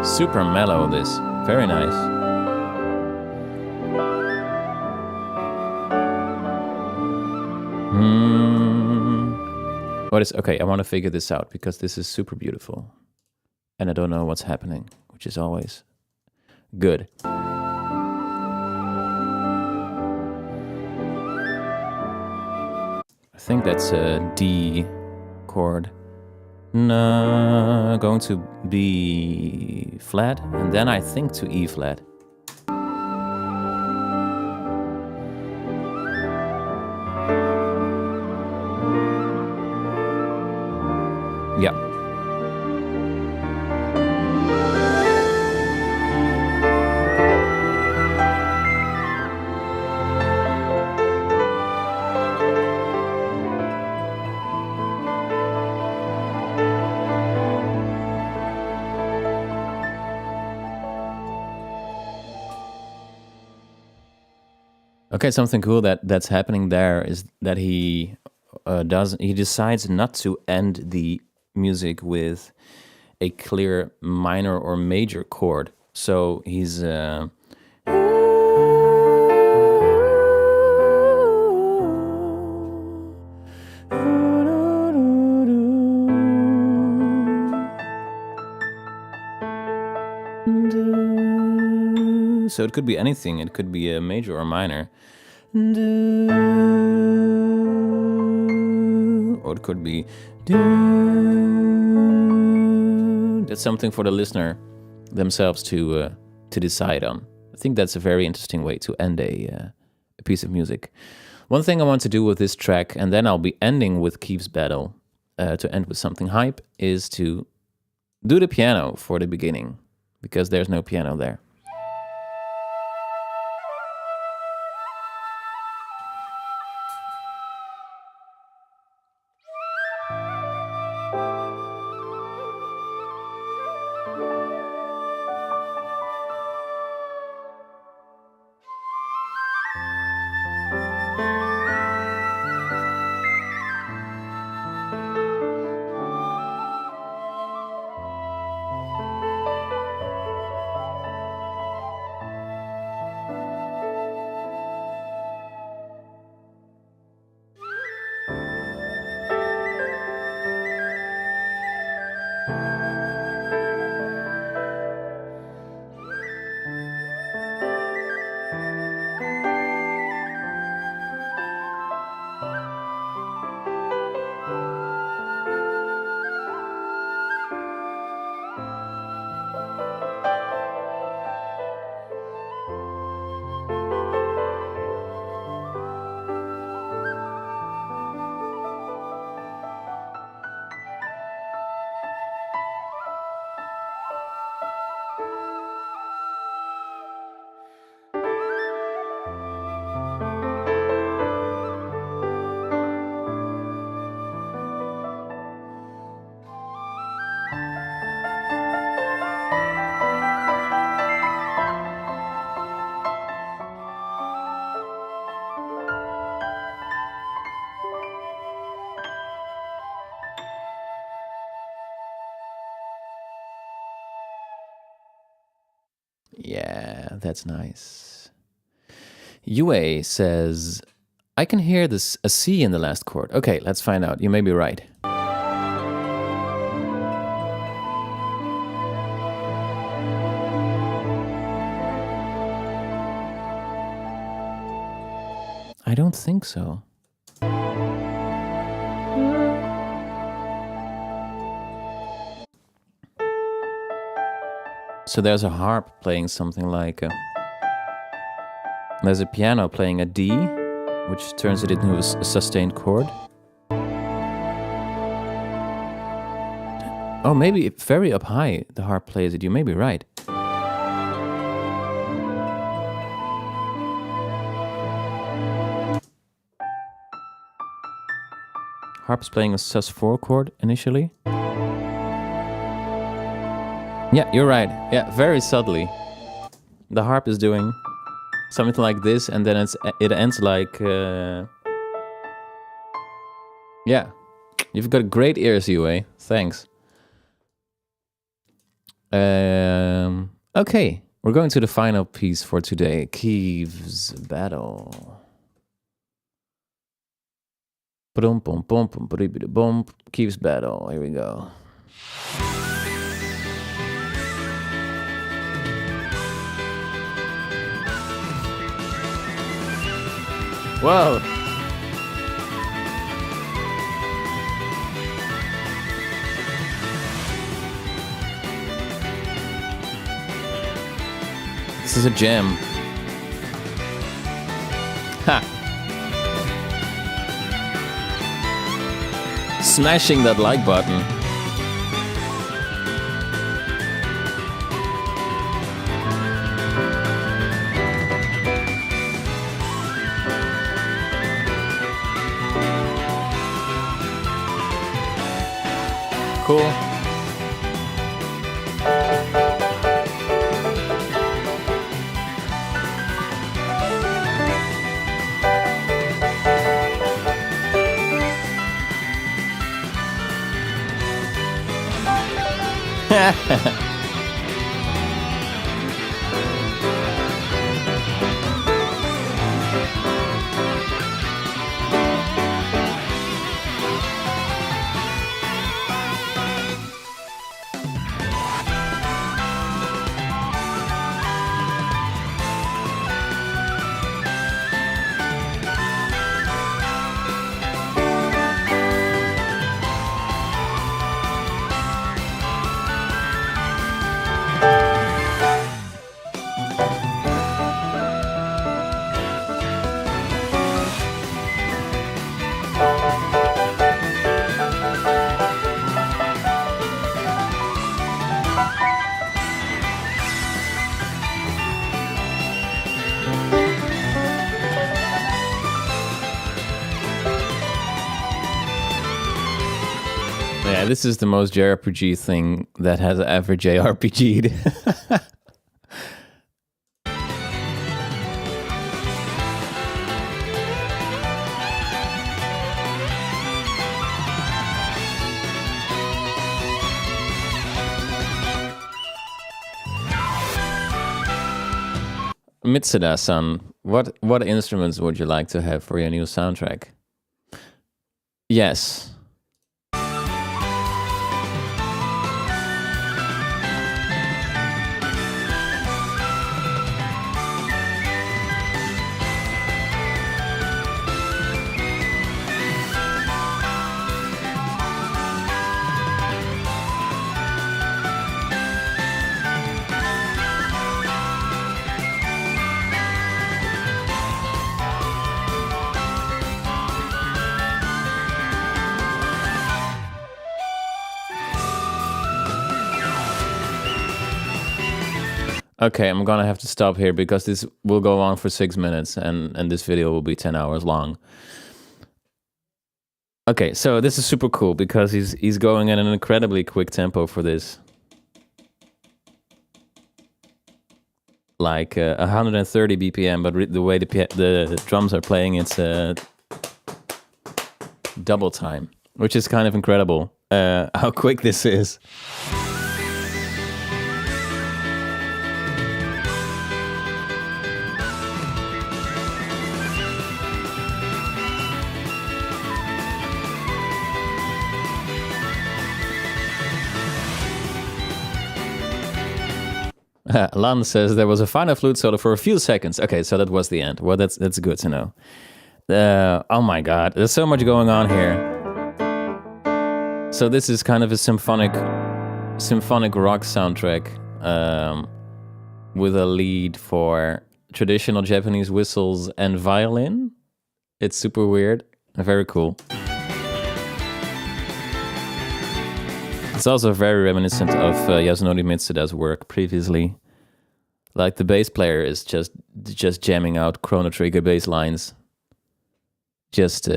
Super mellow, this. Very nice. What is... Okay, I want to figure this out because this is super beautiful. And I don't know what's happening, which is always good. I think that's a D chord. No, going to B flat, and then I think to E flat. Yeah. Okay, something cool that's happening there is that he decides not to end the music with a clear minor or major chord. So he's so it could be anything. It could be a major or minor. Or it could be... That's something for the listener themselves to decide on. I think that's a very interesting way to end a piece of music. One thing I want to do with this track, and then I'll be ending with Keves Battle, to end with something hype, is to do the piano for the beginning, because there's no piano there. Yeah, that's nice. Yue says, I can hear this a C in the last chord. Okay, let's find out. You may be right. I don't think so. So there's a harp playing something like there's a piano playing a D, which turns it into a sustained chord. Oh, maybe very up high the harp plays it. You may be right. Harp's playing a sus4 chord initially. Yeah, you're right. Yeah, very subtly. The harp is doing something like this, and then it ends like... Yeah, you've got great ears, Yue. Thanks. Okay, we're going to the final piece for today. Keves Battle. Keves Battle, here we go. Whoa! This is a gem. Ha! Smashing that like button. Cool. Yeah, this is the most JRPG thing that has ever JRPG'd. Mitsuda-san, what instruments would you like to have for your new soundtrack? Yes. Okay, I'm gonna have to stop here because this will go on for 6 minutes and this video will be 10 hours long. Okay, so this is super cool because he's going at an incredibly quick tempo for this. Like 130 BPM, but the way the drums are playing, it's double time, which is kind of incredible how quick this is. Lan says there was a final flute solo for a few seconds. Okay, so that was the end. Well, that's good to know. Oh my god, there's so much going on here. So this is kind of a symphonic rock soundtrack with a lead for traditional Japanese whistles and violin. It's super weird, very cool. It's also very reminiscent of Yasunori Mitsuda's work previously. Like the bass player is just jamming out Chrono Trigger bass lines. Just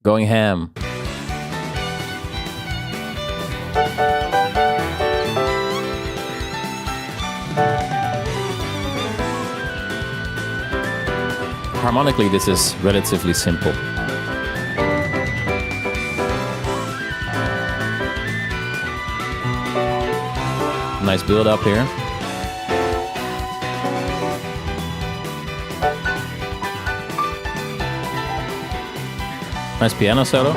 going ham. Harmonically, this is relatively simple. Nice build up here. Nice piano solo.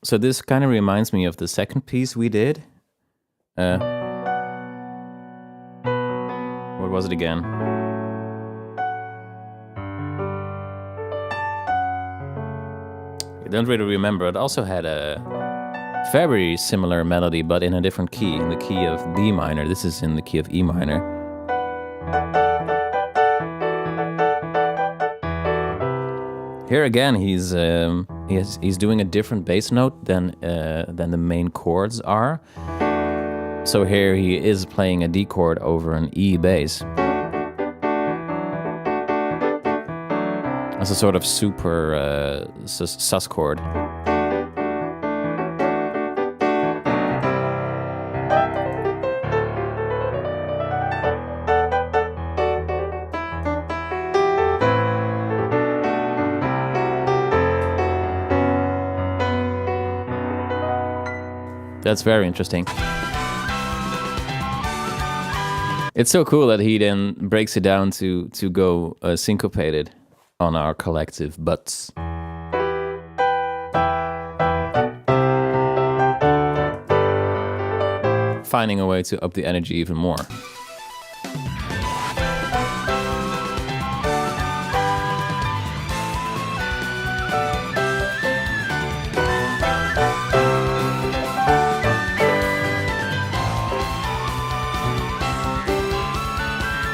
So this kind of reminds me of the second piece we did. What was it again? I don't really remember. It also had a very similar melody, but in a different key, in the key of D minor. This is in the key of E minor. Here again, he's doing a different bass note than the main chords are. So here he is playing a D chord over an E bass. As a sort of super sus chord. That's very interesting. It's so cool that he then breaks it down to go syncopated on our collective butts. Finding a way to up the energy even more.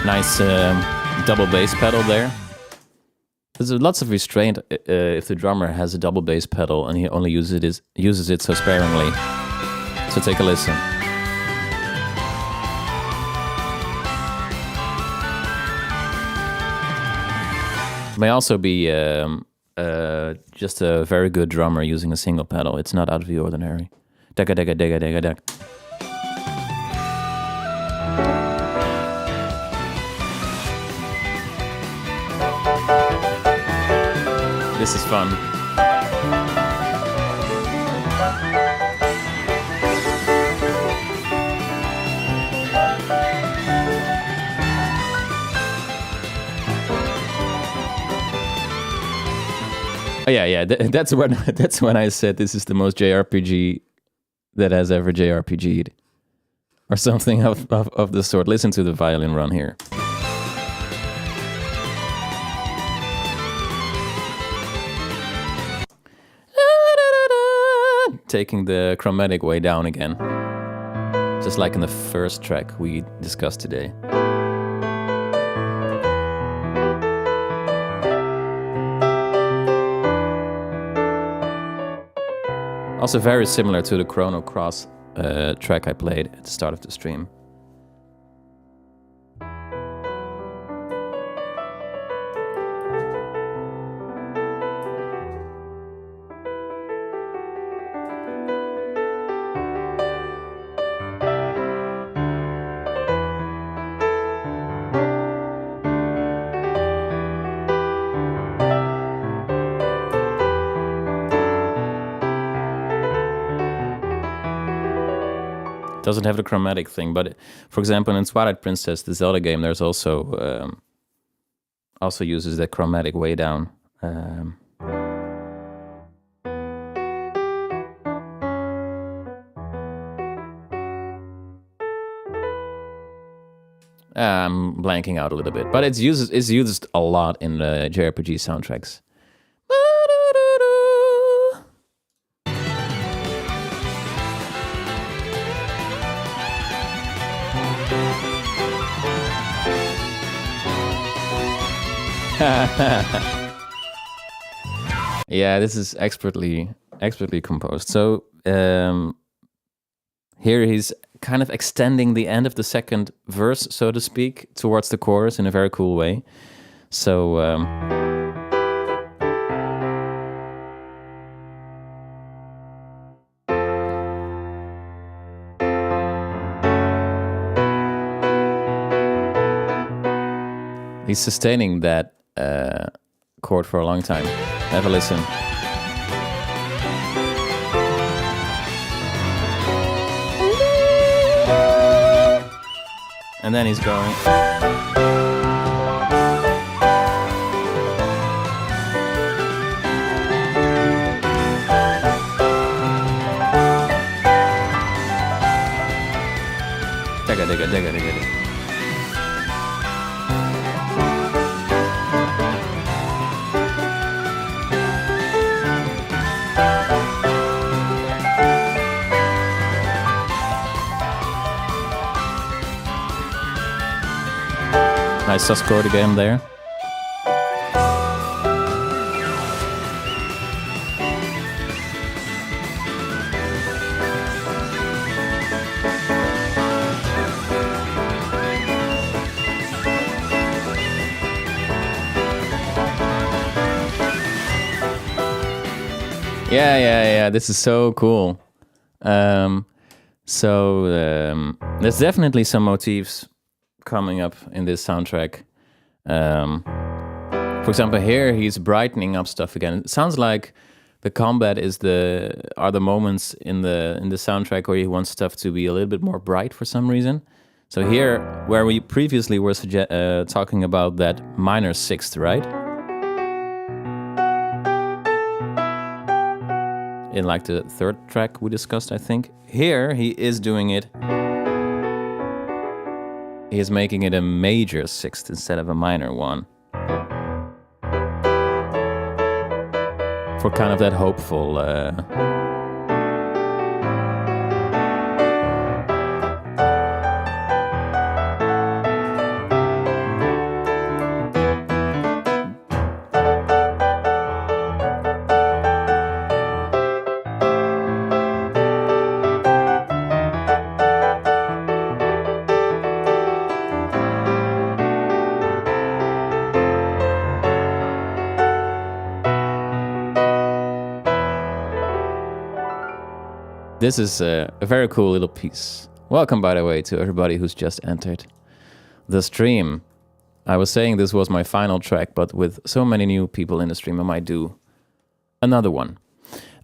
Nice double bass pedal there. There's lots of restraint if the drummer has a double bass pedal and he only uses it so sparingly. So take a listen. May also be just a very good drummer using a single pedal. It's not out of the ordinary. Dega dega dega dega dega. This is fun. Oh yeah. That's when I said this is the most JRPG that has ever JRPG'd, or something of the sort. Listen to the violin run here. Taking the chromatic way down again, just like in the first track we discussed today. Also very similar to the Chrono Cross track I played at the start of the stream. doesn't have the chromatic thing. But for example, in Twilight Princess, the Zelda game, there's also uses that chromatic way down. I'm blanking out a little bit, but it's used a lot in the JRPG soundtracks. Yeah, this is expertly composed. So here he's kind of extending the end of the second verse, so to speak, towards the chorus in a very cool way. So he's sustaining that chord for a long time. Have a listen. And then he's going. Digga, digga, digga, digga, digga. Nice sus chord again there. Yeah. This is so cool. There's definitely some motifs coming up in this soundtrack. For example, here he's brightening up stuff again. It sounds like the combat are the moments in the soundtrack where he wants stuff to be a little bit more bright for some reason. So here, where we previously were talking about that minor sixth, right? In like the third track we discussed, I think. Here he is doing it. He is making it a major sixth instead of a minor one. For kind of that hopeful... This is a very cool little piece. Welcome, by the way, to everybody who's just entered the stream. I was saying this was my final track, but with so many new people in the stream, I might do another one.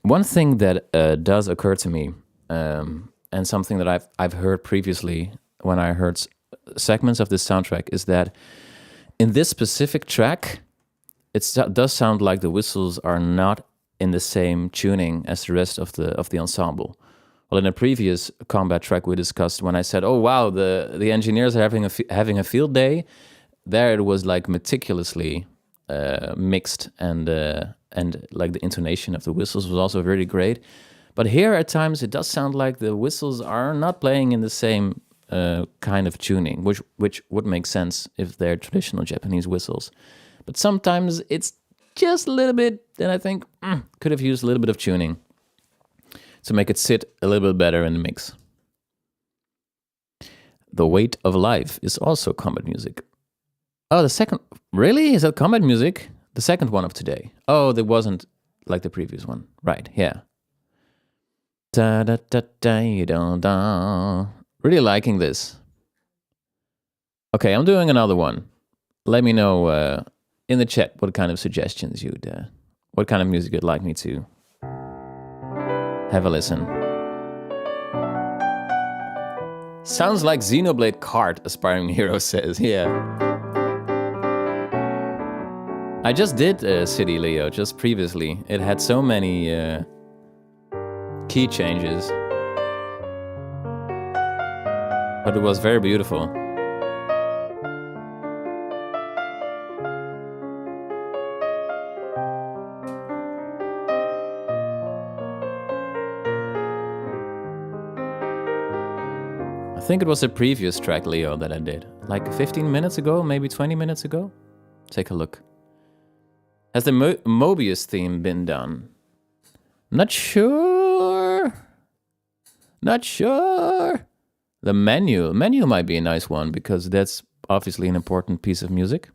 One thing that does occur to me, and something that I've heard previously when I heard segments of this soundtrack, is that in this specific track, it does sound like the whistles are not in the same tuning as the rest of the ensemble. Well, in a previous combat track we discussed, when I said, "Oh wow, the engineers are having a field day," there it was like meticulously mixed, and like the intonation of the whistles was also very great. But here at times it does sound like the whistles are not playing in the same kind of tuning, which would make sense if they're traditional Japanese whistles. But sometimes it's just a little bit, and I think could have used a little bit of tuning to make it sit a little bit better in the mix. The Weight of Life is also combat music. Oh, the second... Really? Is that combat music? The second one of today. Oh, there wasn't like the previous one. Right, yeah. Da da da da da da. Really liking this. Okay, I'm doing another one. Let me know in the chat what kind of suggestions what kind of music you'd like me to have a listen. Sounds like Xenoblade Kart, Aspiring Hero says. Yeah. I just did City Leo just previously. It had so many key changes. But it was very beautiful. I think it was a previous track, Leo, that I did. Like 15 minutes ago, maybe 20 minutes ago. Take a look. Has the Moebius theme been done? Not sure. Not sure. The menu. Menu might be a nice one because that's obviously an important piece of music.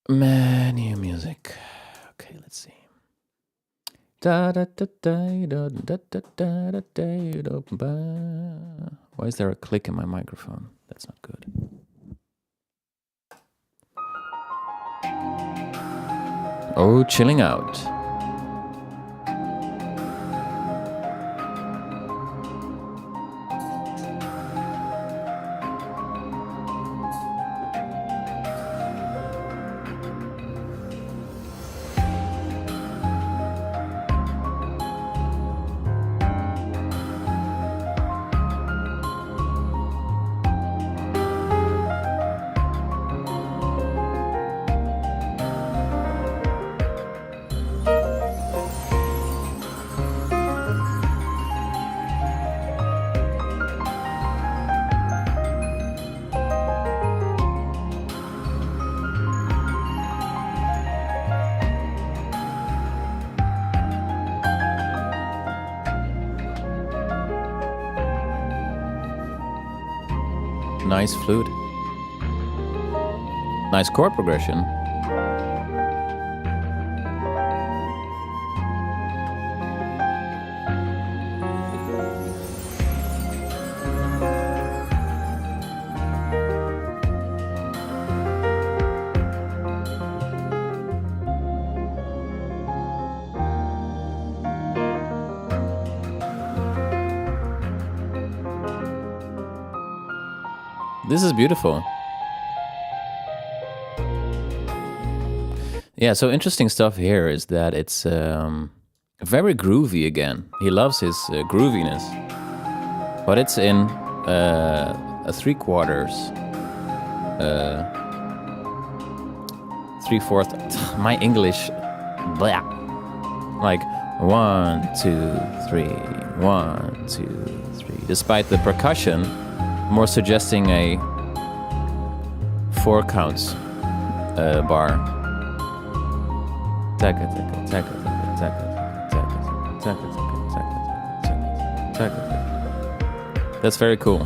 Menu music. Okay, let's see. Why is there a click in my microphone? That's not good. Oh, chilling out. Nice flute. Nice chord progression. This is beautiful. Yeah, so interesting stuff here is that it's very groovy again. He loves his grooviness. But it's in a 3/4, 3/4. My English, blah. Like 1, 2, 3, 1, 2, 3. Despite the percussion, more suggesting a 4 counts bar. That's very cool.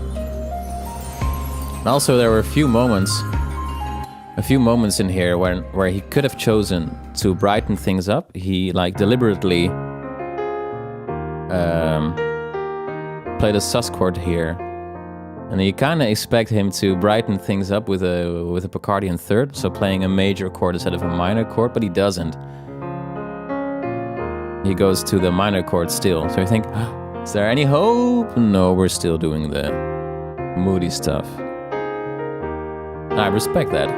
And also, there were a few moments in here where he could have chosen to brighten things up. He like deliberately played a sus chord here. And you kind of expect him to brighten things up with a Picardian third, so playing a major chord instead of a minor chord, but he doesn't. He goes to the minor chord still. So you think, is there any hope? No, we're still doing the moody stuff. I respect that.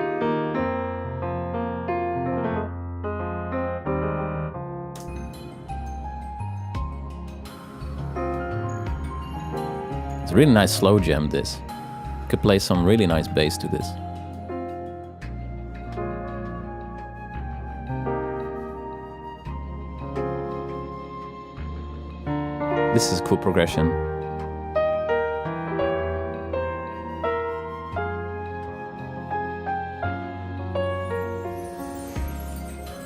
It's a really nice slow jam, this. Could play some really nice bass to this. This is cool progression.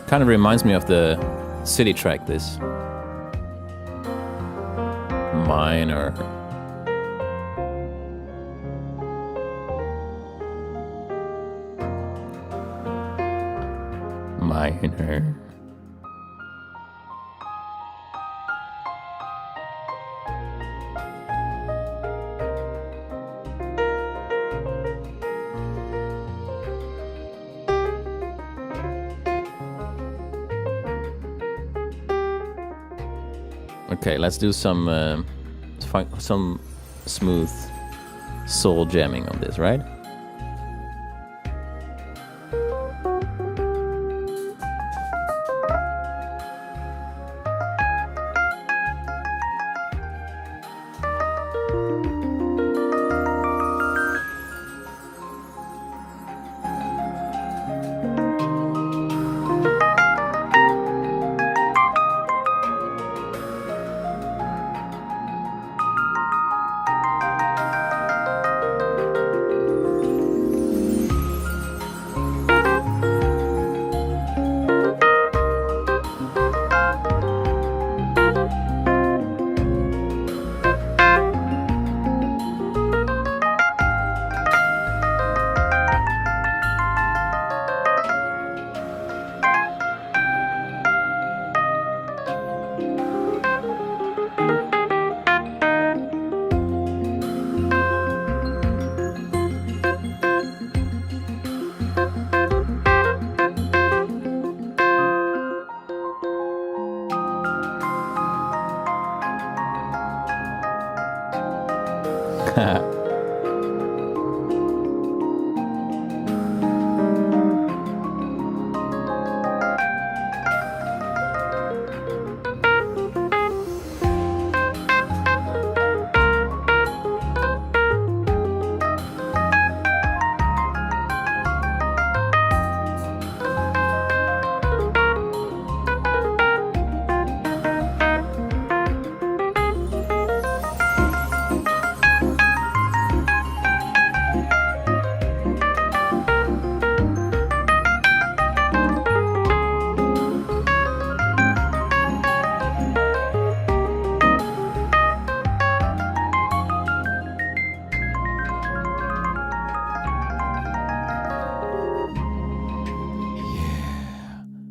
Kind of reminds me of the city track, this. Minor. Minor. Okay, let's do some some smooth soul jamming on this, right?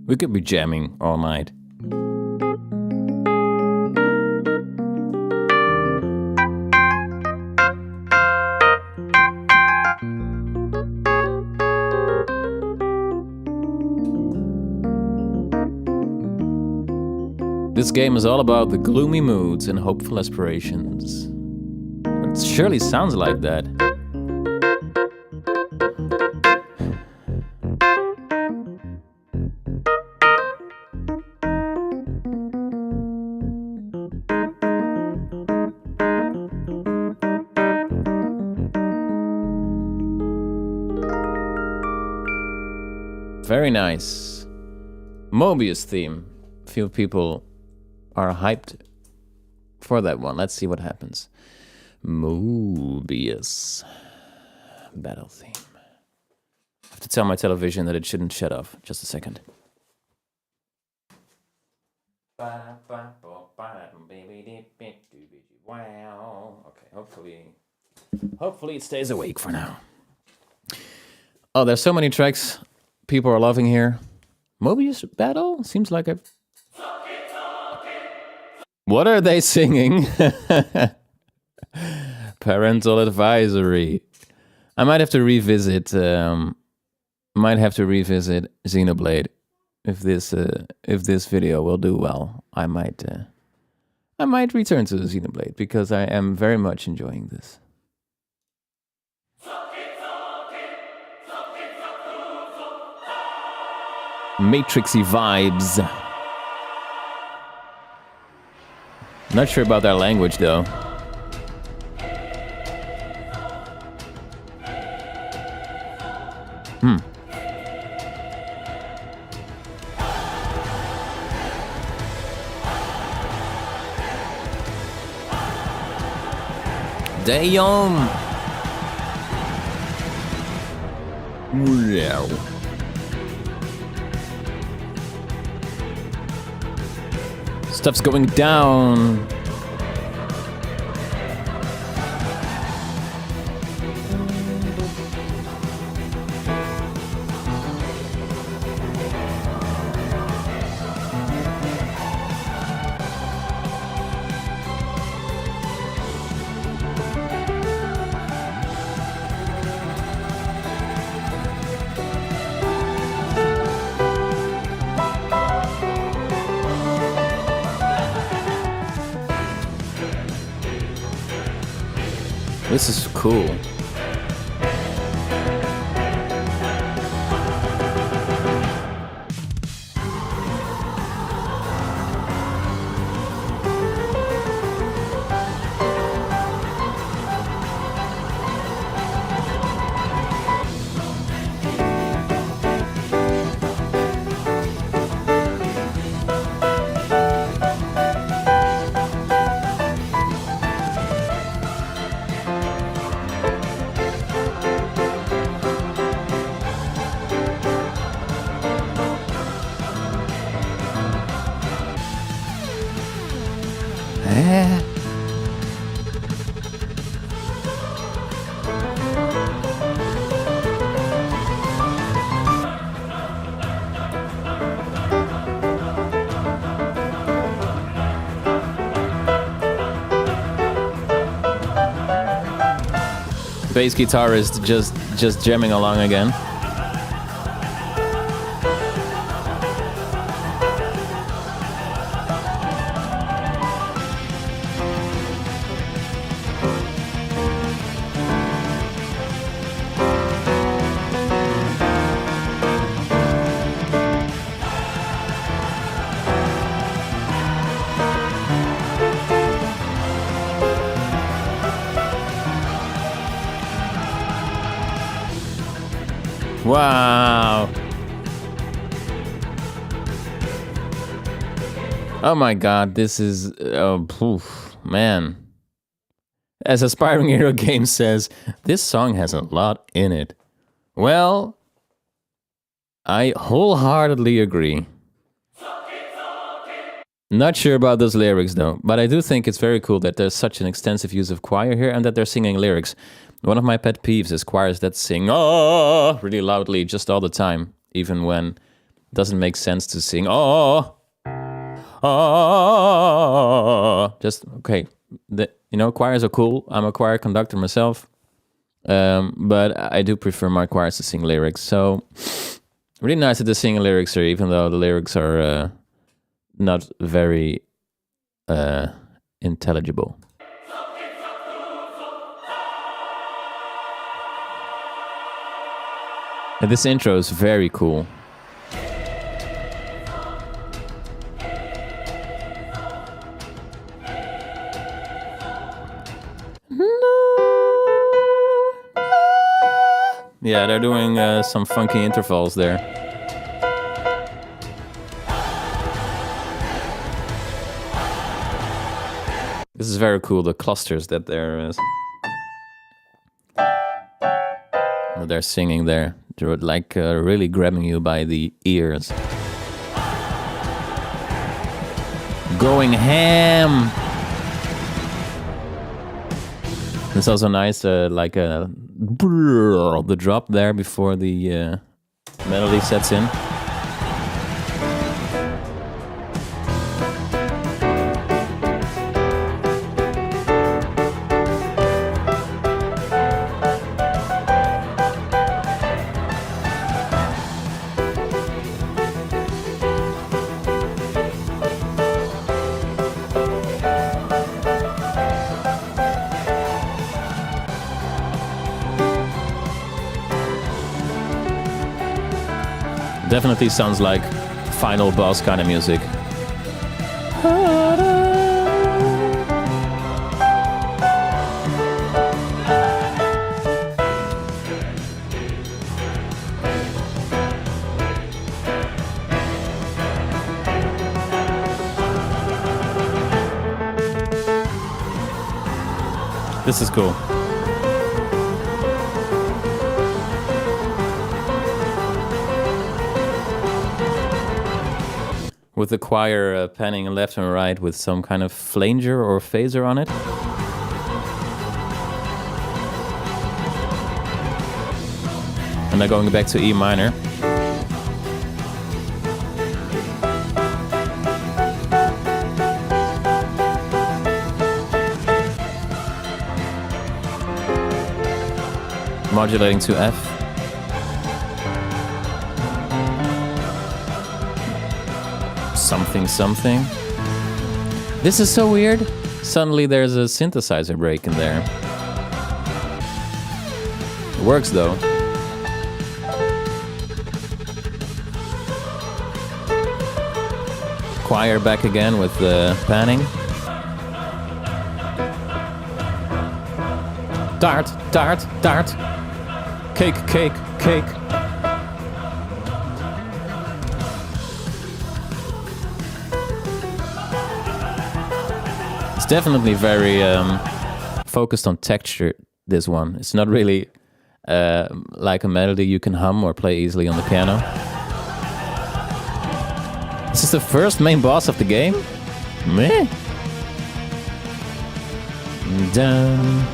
We could be jamming all night. This game is all about the gloomy moods and hopeful aspirations. It surely sounds like that. Very nice. Moebius theme. Few people are hyped for that one. Let's see what happens. Moebius Battle theme. I have to tell my television that it shouldn't shut off. Just a second. Okay, hopefully it stays awake for now. Oh, there's so many tracks people are loving here. Moebius Battle seems like a... What are they singing? Parental advisory. I might have to revisit. Xenoblade if this video will do well. I might return to Xenoblade because I am very much enjoying this. Matrixy vibes. Not sure about that language though. Damn. Wow. Stuff's going down. This is cool. Bass guitarist just jamming along again. Wow. Oh my god, this is... man. As Aspiring Hero Games says, this song has a lot in it. Well, I wholeheartedly agree. Not sure about those lyrics though, but I do think it's very cool that there's such an extensive use of choir here and that they're singing lyrics. One of my pet peeves is choirs that sing "oh" really loudly just all the time, even when it doesn't make sense to sing "oh, oh." Just okay. Choirs are cool. I'm a choir conductor myself, but I do prefer my choirs to sing lyrics. So really nice that they're singing lyrics here, even though the lyrics are not very intelligible. And this intro is very cool. Yeah, they're doing some funky intervals there. This is very cool, the clusters that they're singing there. They're like really grabbing you by the ears. Going ham! It's also nice, like the drop there before the melody sets in. Definitely sounds like final boss kind of music. This is cool. With the choir panning left and right with some kind of flanger or phaser on it. And they're going back to E minor. Modulating to F. Something. This is so weird. Suddenly there's a synthesizer break in there. works though. Choir back again with the panning. Dart, dart, dart. Cake, cake, cake. It's definitely very focused on texture, this one. It's not really like a melody you can hum or play easily on the piano. This is the first main boss of the game? Meh. Dun.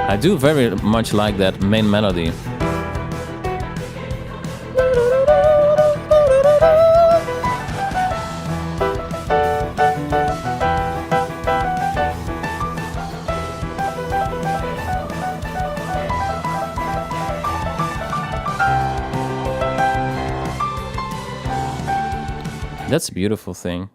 I do very much like that main melody. That's a beautiful thing.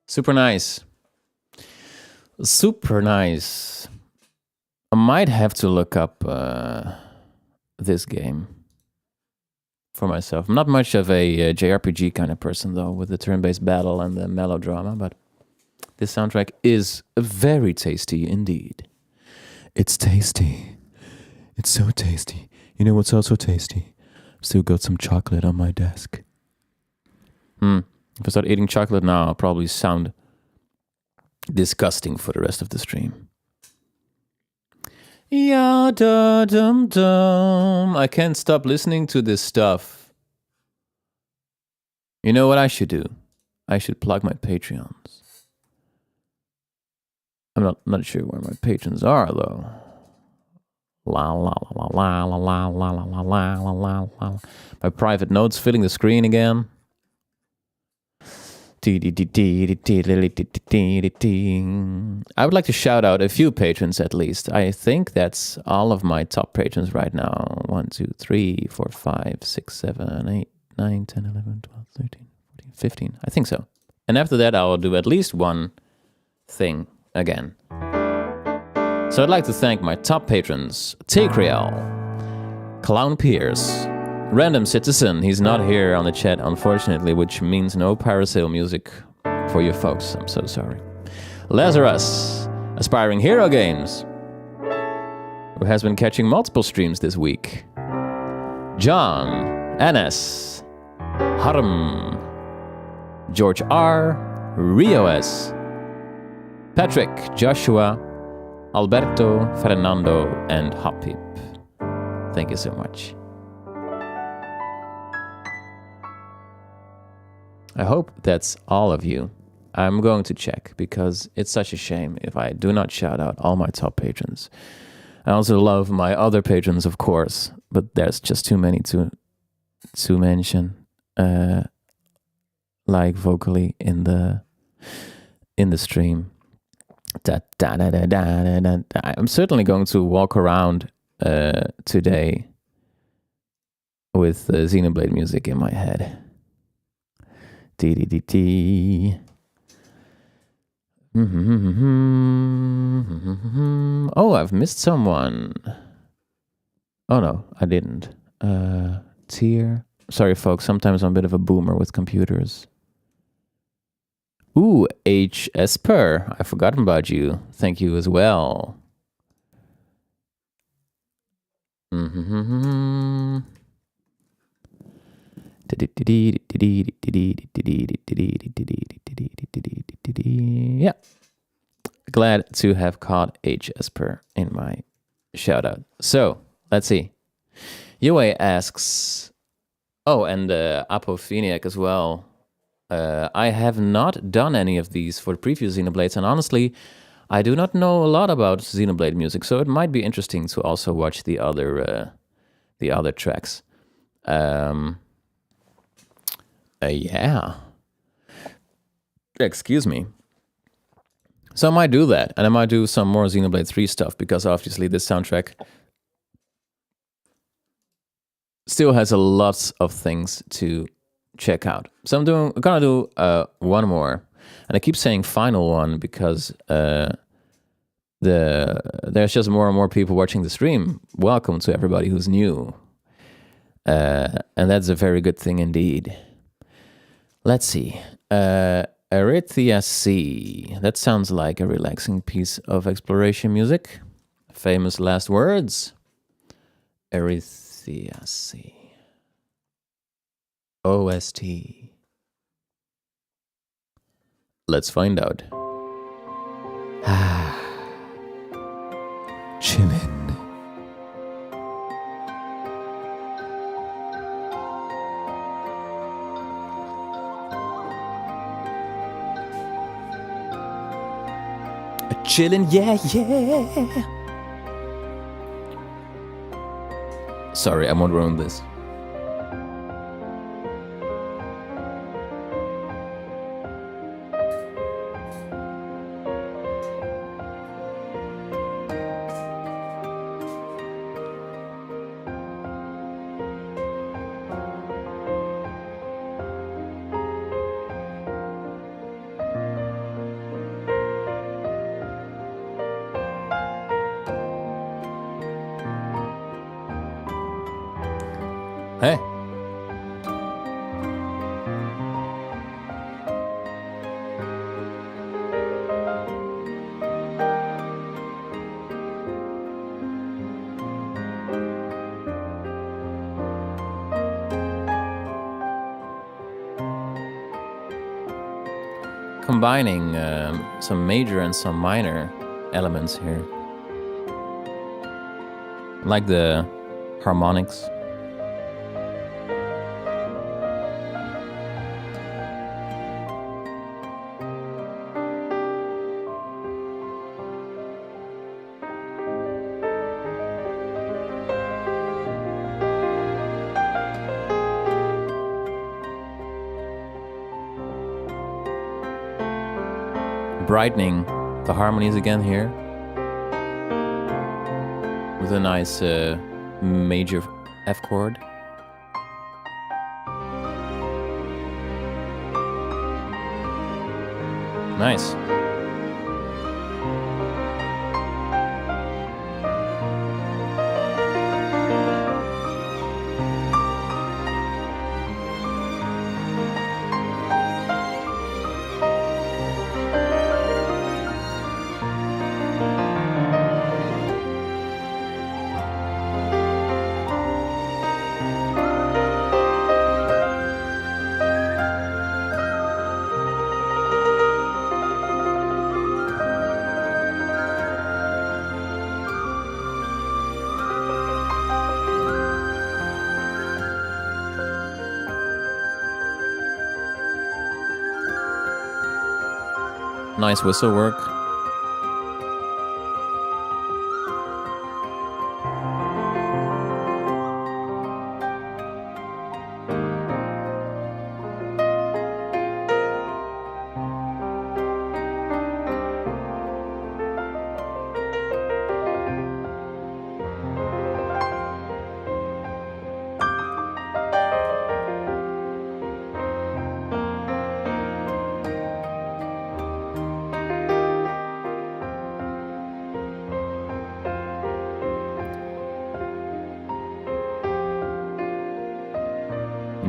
Super nice. Super nice. I might have to look up this game for myself. I'm not much of a JRPG kind of person, though, with the turn-based battle and the melodrama, but this soundtrack is very tasty indeed. It's tasty. It's so tasty. You know what's also tasty? Still got some chocolate on my desk. If I start eating chocolate now, I'll probably sound disgusting for the rest of the stream. Yeah, da dum dum. I can't stop listening to this stuff. You know what I should do? I should plug my Patreons. I'm not sure where my patrons are though. La la la la la la la la la la la la la. My private notes filling the screen again. I would like to shout out a few patrons at least. I think that's all of my top patrons right now. 1, 2, 3, 4, 5, 6, 7, 8, 9, 10, 11, 12, 13, 14, 15. I think so. And after that, I will do at least one thing again. So I'd like to thank my top patrons. Takriel, Clown Pierce, Random Citizen, he's not here on the chat, unfortunately, which means no parasail music for you folks. I'm so sorry. Lazarus, Aspiring Hero Games, who has been catching multiple streams this week. John, Anas, Harum, George R, Rio S, Patrick, Joshua, Alberto, Fernando, and Hopip. Thank you so much. I hope that's all of you. I'm going to check because it's such a shame if I do not shout out all my top patrons. I also love my other patrons, of course, but there's just too many to mention, like vocally in the stream. I'm certainly going to walk around today with Xenoblade music in my head. Oh, I've missed someone. Oh no, I didn't. Tier. Sorry, folks. Sometimes I'm a bit of a boomer with computers. Ooh, H. Esper. I've forgotten about you. Thank you as well. Yeah. Glad to have caught H. Esper in my shout out. So, let's see. Yue asks, oh, and Apopheniac as well. I have not done any of these for the previous Xenoblades, and honestly, I do not know a lot about Xenoblade music, so it might be interesting to also watch the other tracks. Um, yeah. Excuse me. So I might do that, and I might do some more Xenoblade 3 stuff, because obviously this soundtrack still has a lot of things to check out. So I'm gonna do one more, and I keep saying final one because there's just more and more people watching the stream. Welcome to everybody who's new, and that's a very good thing indeed. Let's see. Erythia Sea. That sounds like a relaxing piece of exploration music. Famous last words. Erythia Sea. OST. Let's find out. Chillin'. Chillin', yeah, yeah. Sorry, I won't ruin this. Hey. Combining some major and some minor elements here. Like the harmonics. Brightening the harmonies again here with a nice major F chord. Nice. Nice whistle work.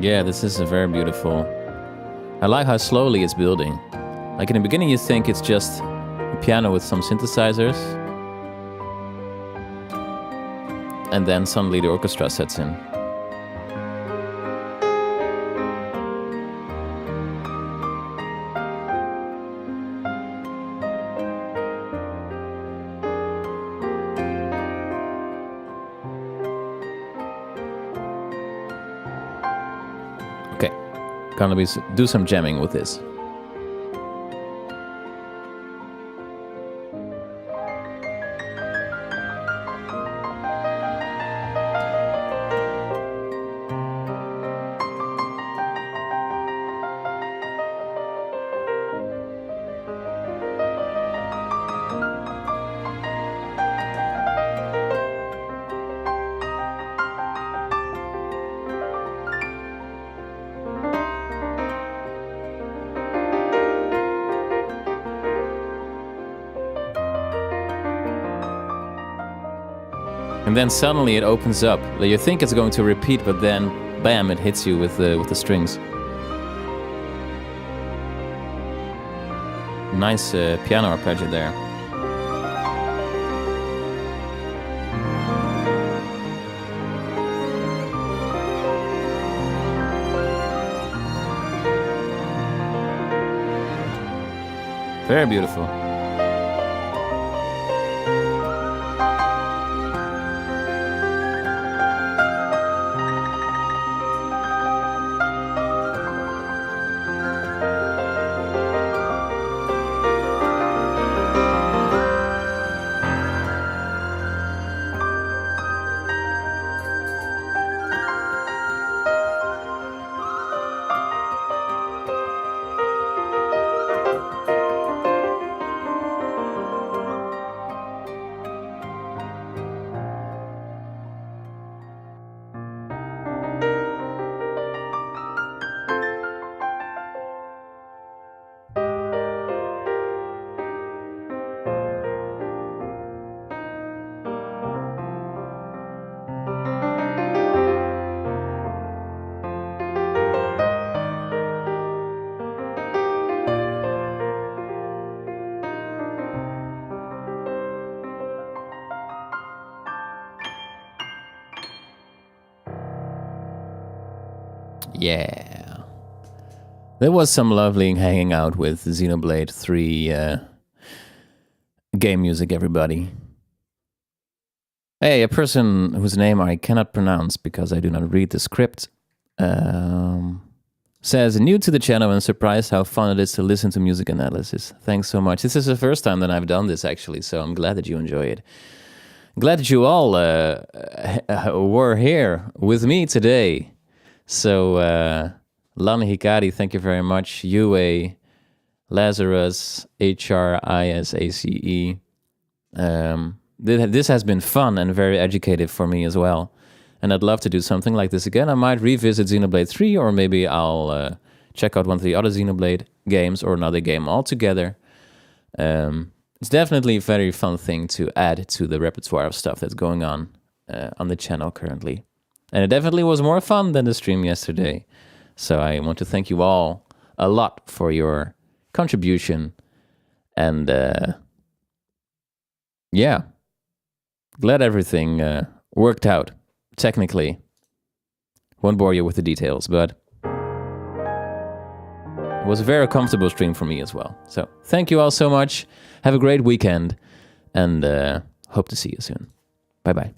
Yeah, this is a very beautiful. I like how slowly it's building. Like in the beginning you think it's just a piano with some synthesizers. And then suddenly the orchestra sets in. Gonna do some jamming with this. And then suddenly it opens up. You think it's going to repeat, but then, bam, it hits you with the strings. Nice piano arpeggio there. Very beautiful. Yeah. There was some lovely hanging out with Xenoblade 3 game music, everybody. Hey, a person whose name I cannot pronounce because I do not read the script says, new to the channel and surprised how fun it is to listen to music analysis. Thanks so much. This is the first time that I've done this, actually, so I'm glad that you enjoy it. Glad that you all were here with me today. So, Lana Hikari, thank you very much. Yue, Lazarus, HRISACE. This has been fun and very educative for me as well. And I'd love to do something like this again. I might revisit Xenoblade 3, or maybe I'll check out one of the other Xenoblade games or another game altogether. It's definitely a very fun thing to add to the repertoire of stuff that's going on the channel currently. And it definitely was more fun than the stream yesterday. So I want to thank you all a lot for your contribution. And yeah, glad everything worked out, technically. Won't bore you with the details, but it was a very comfortable stream for me as well. So thank you all so much. Have a great weekend, and hope to see you soon. Bye-bye.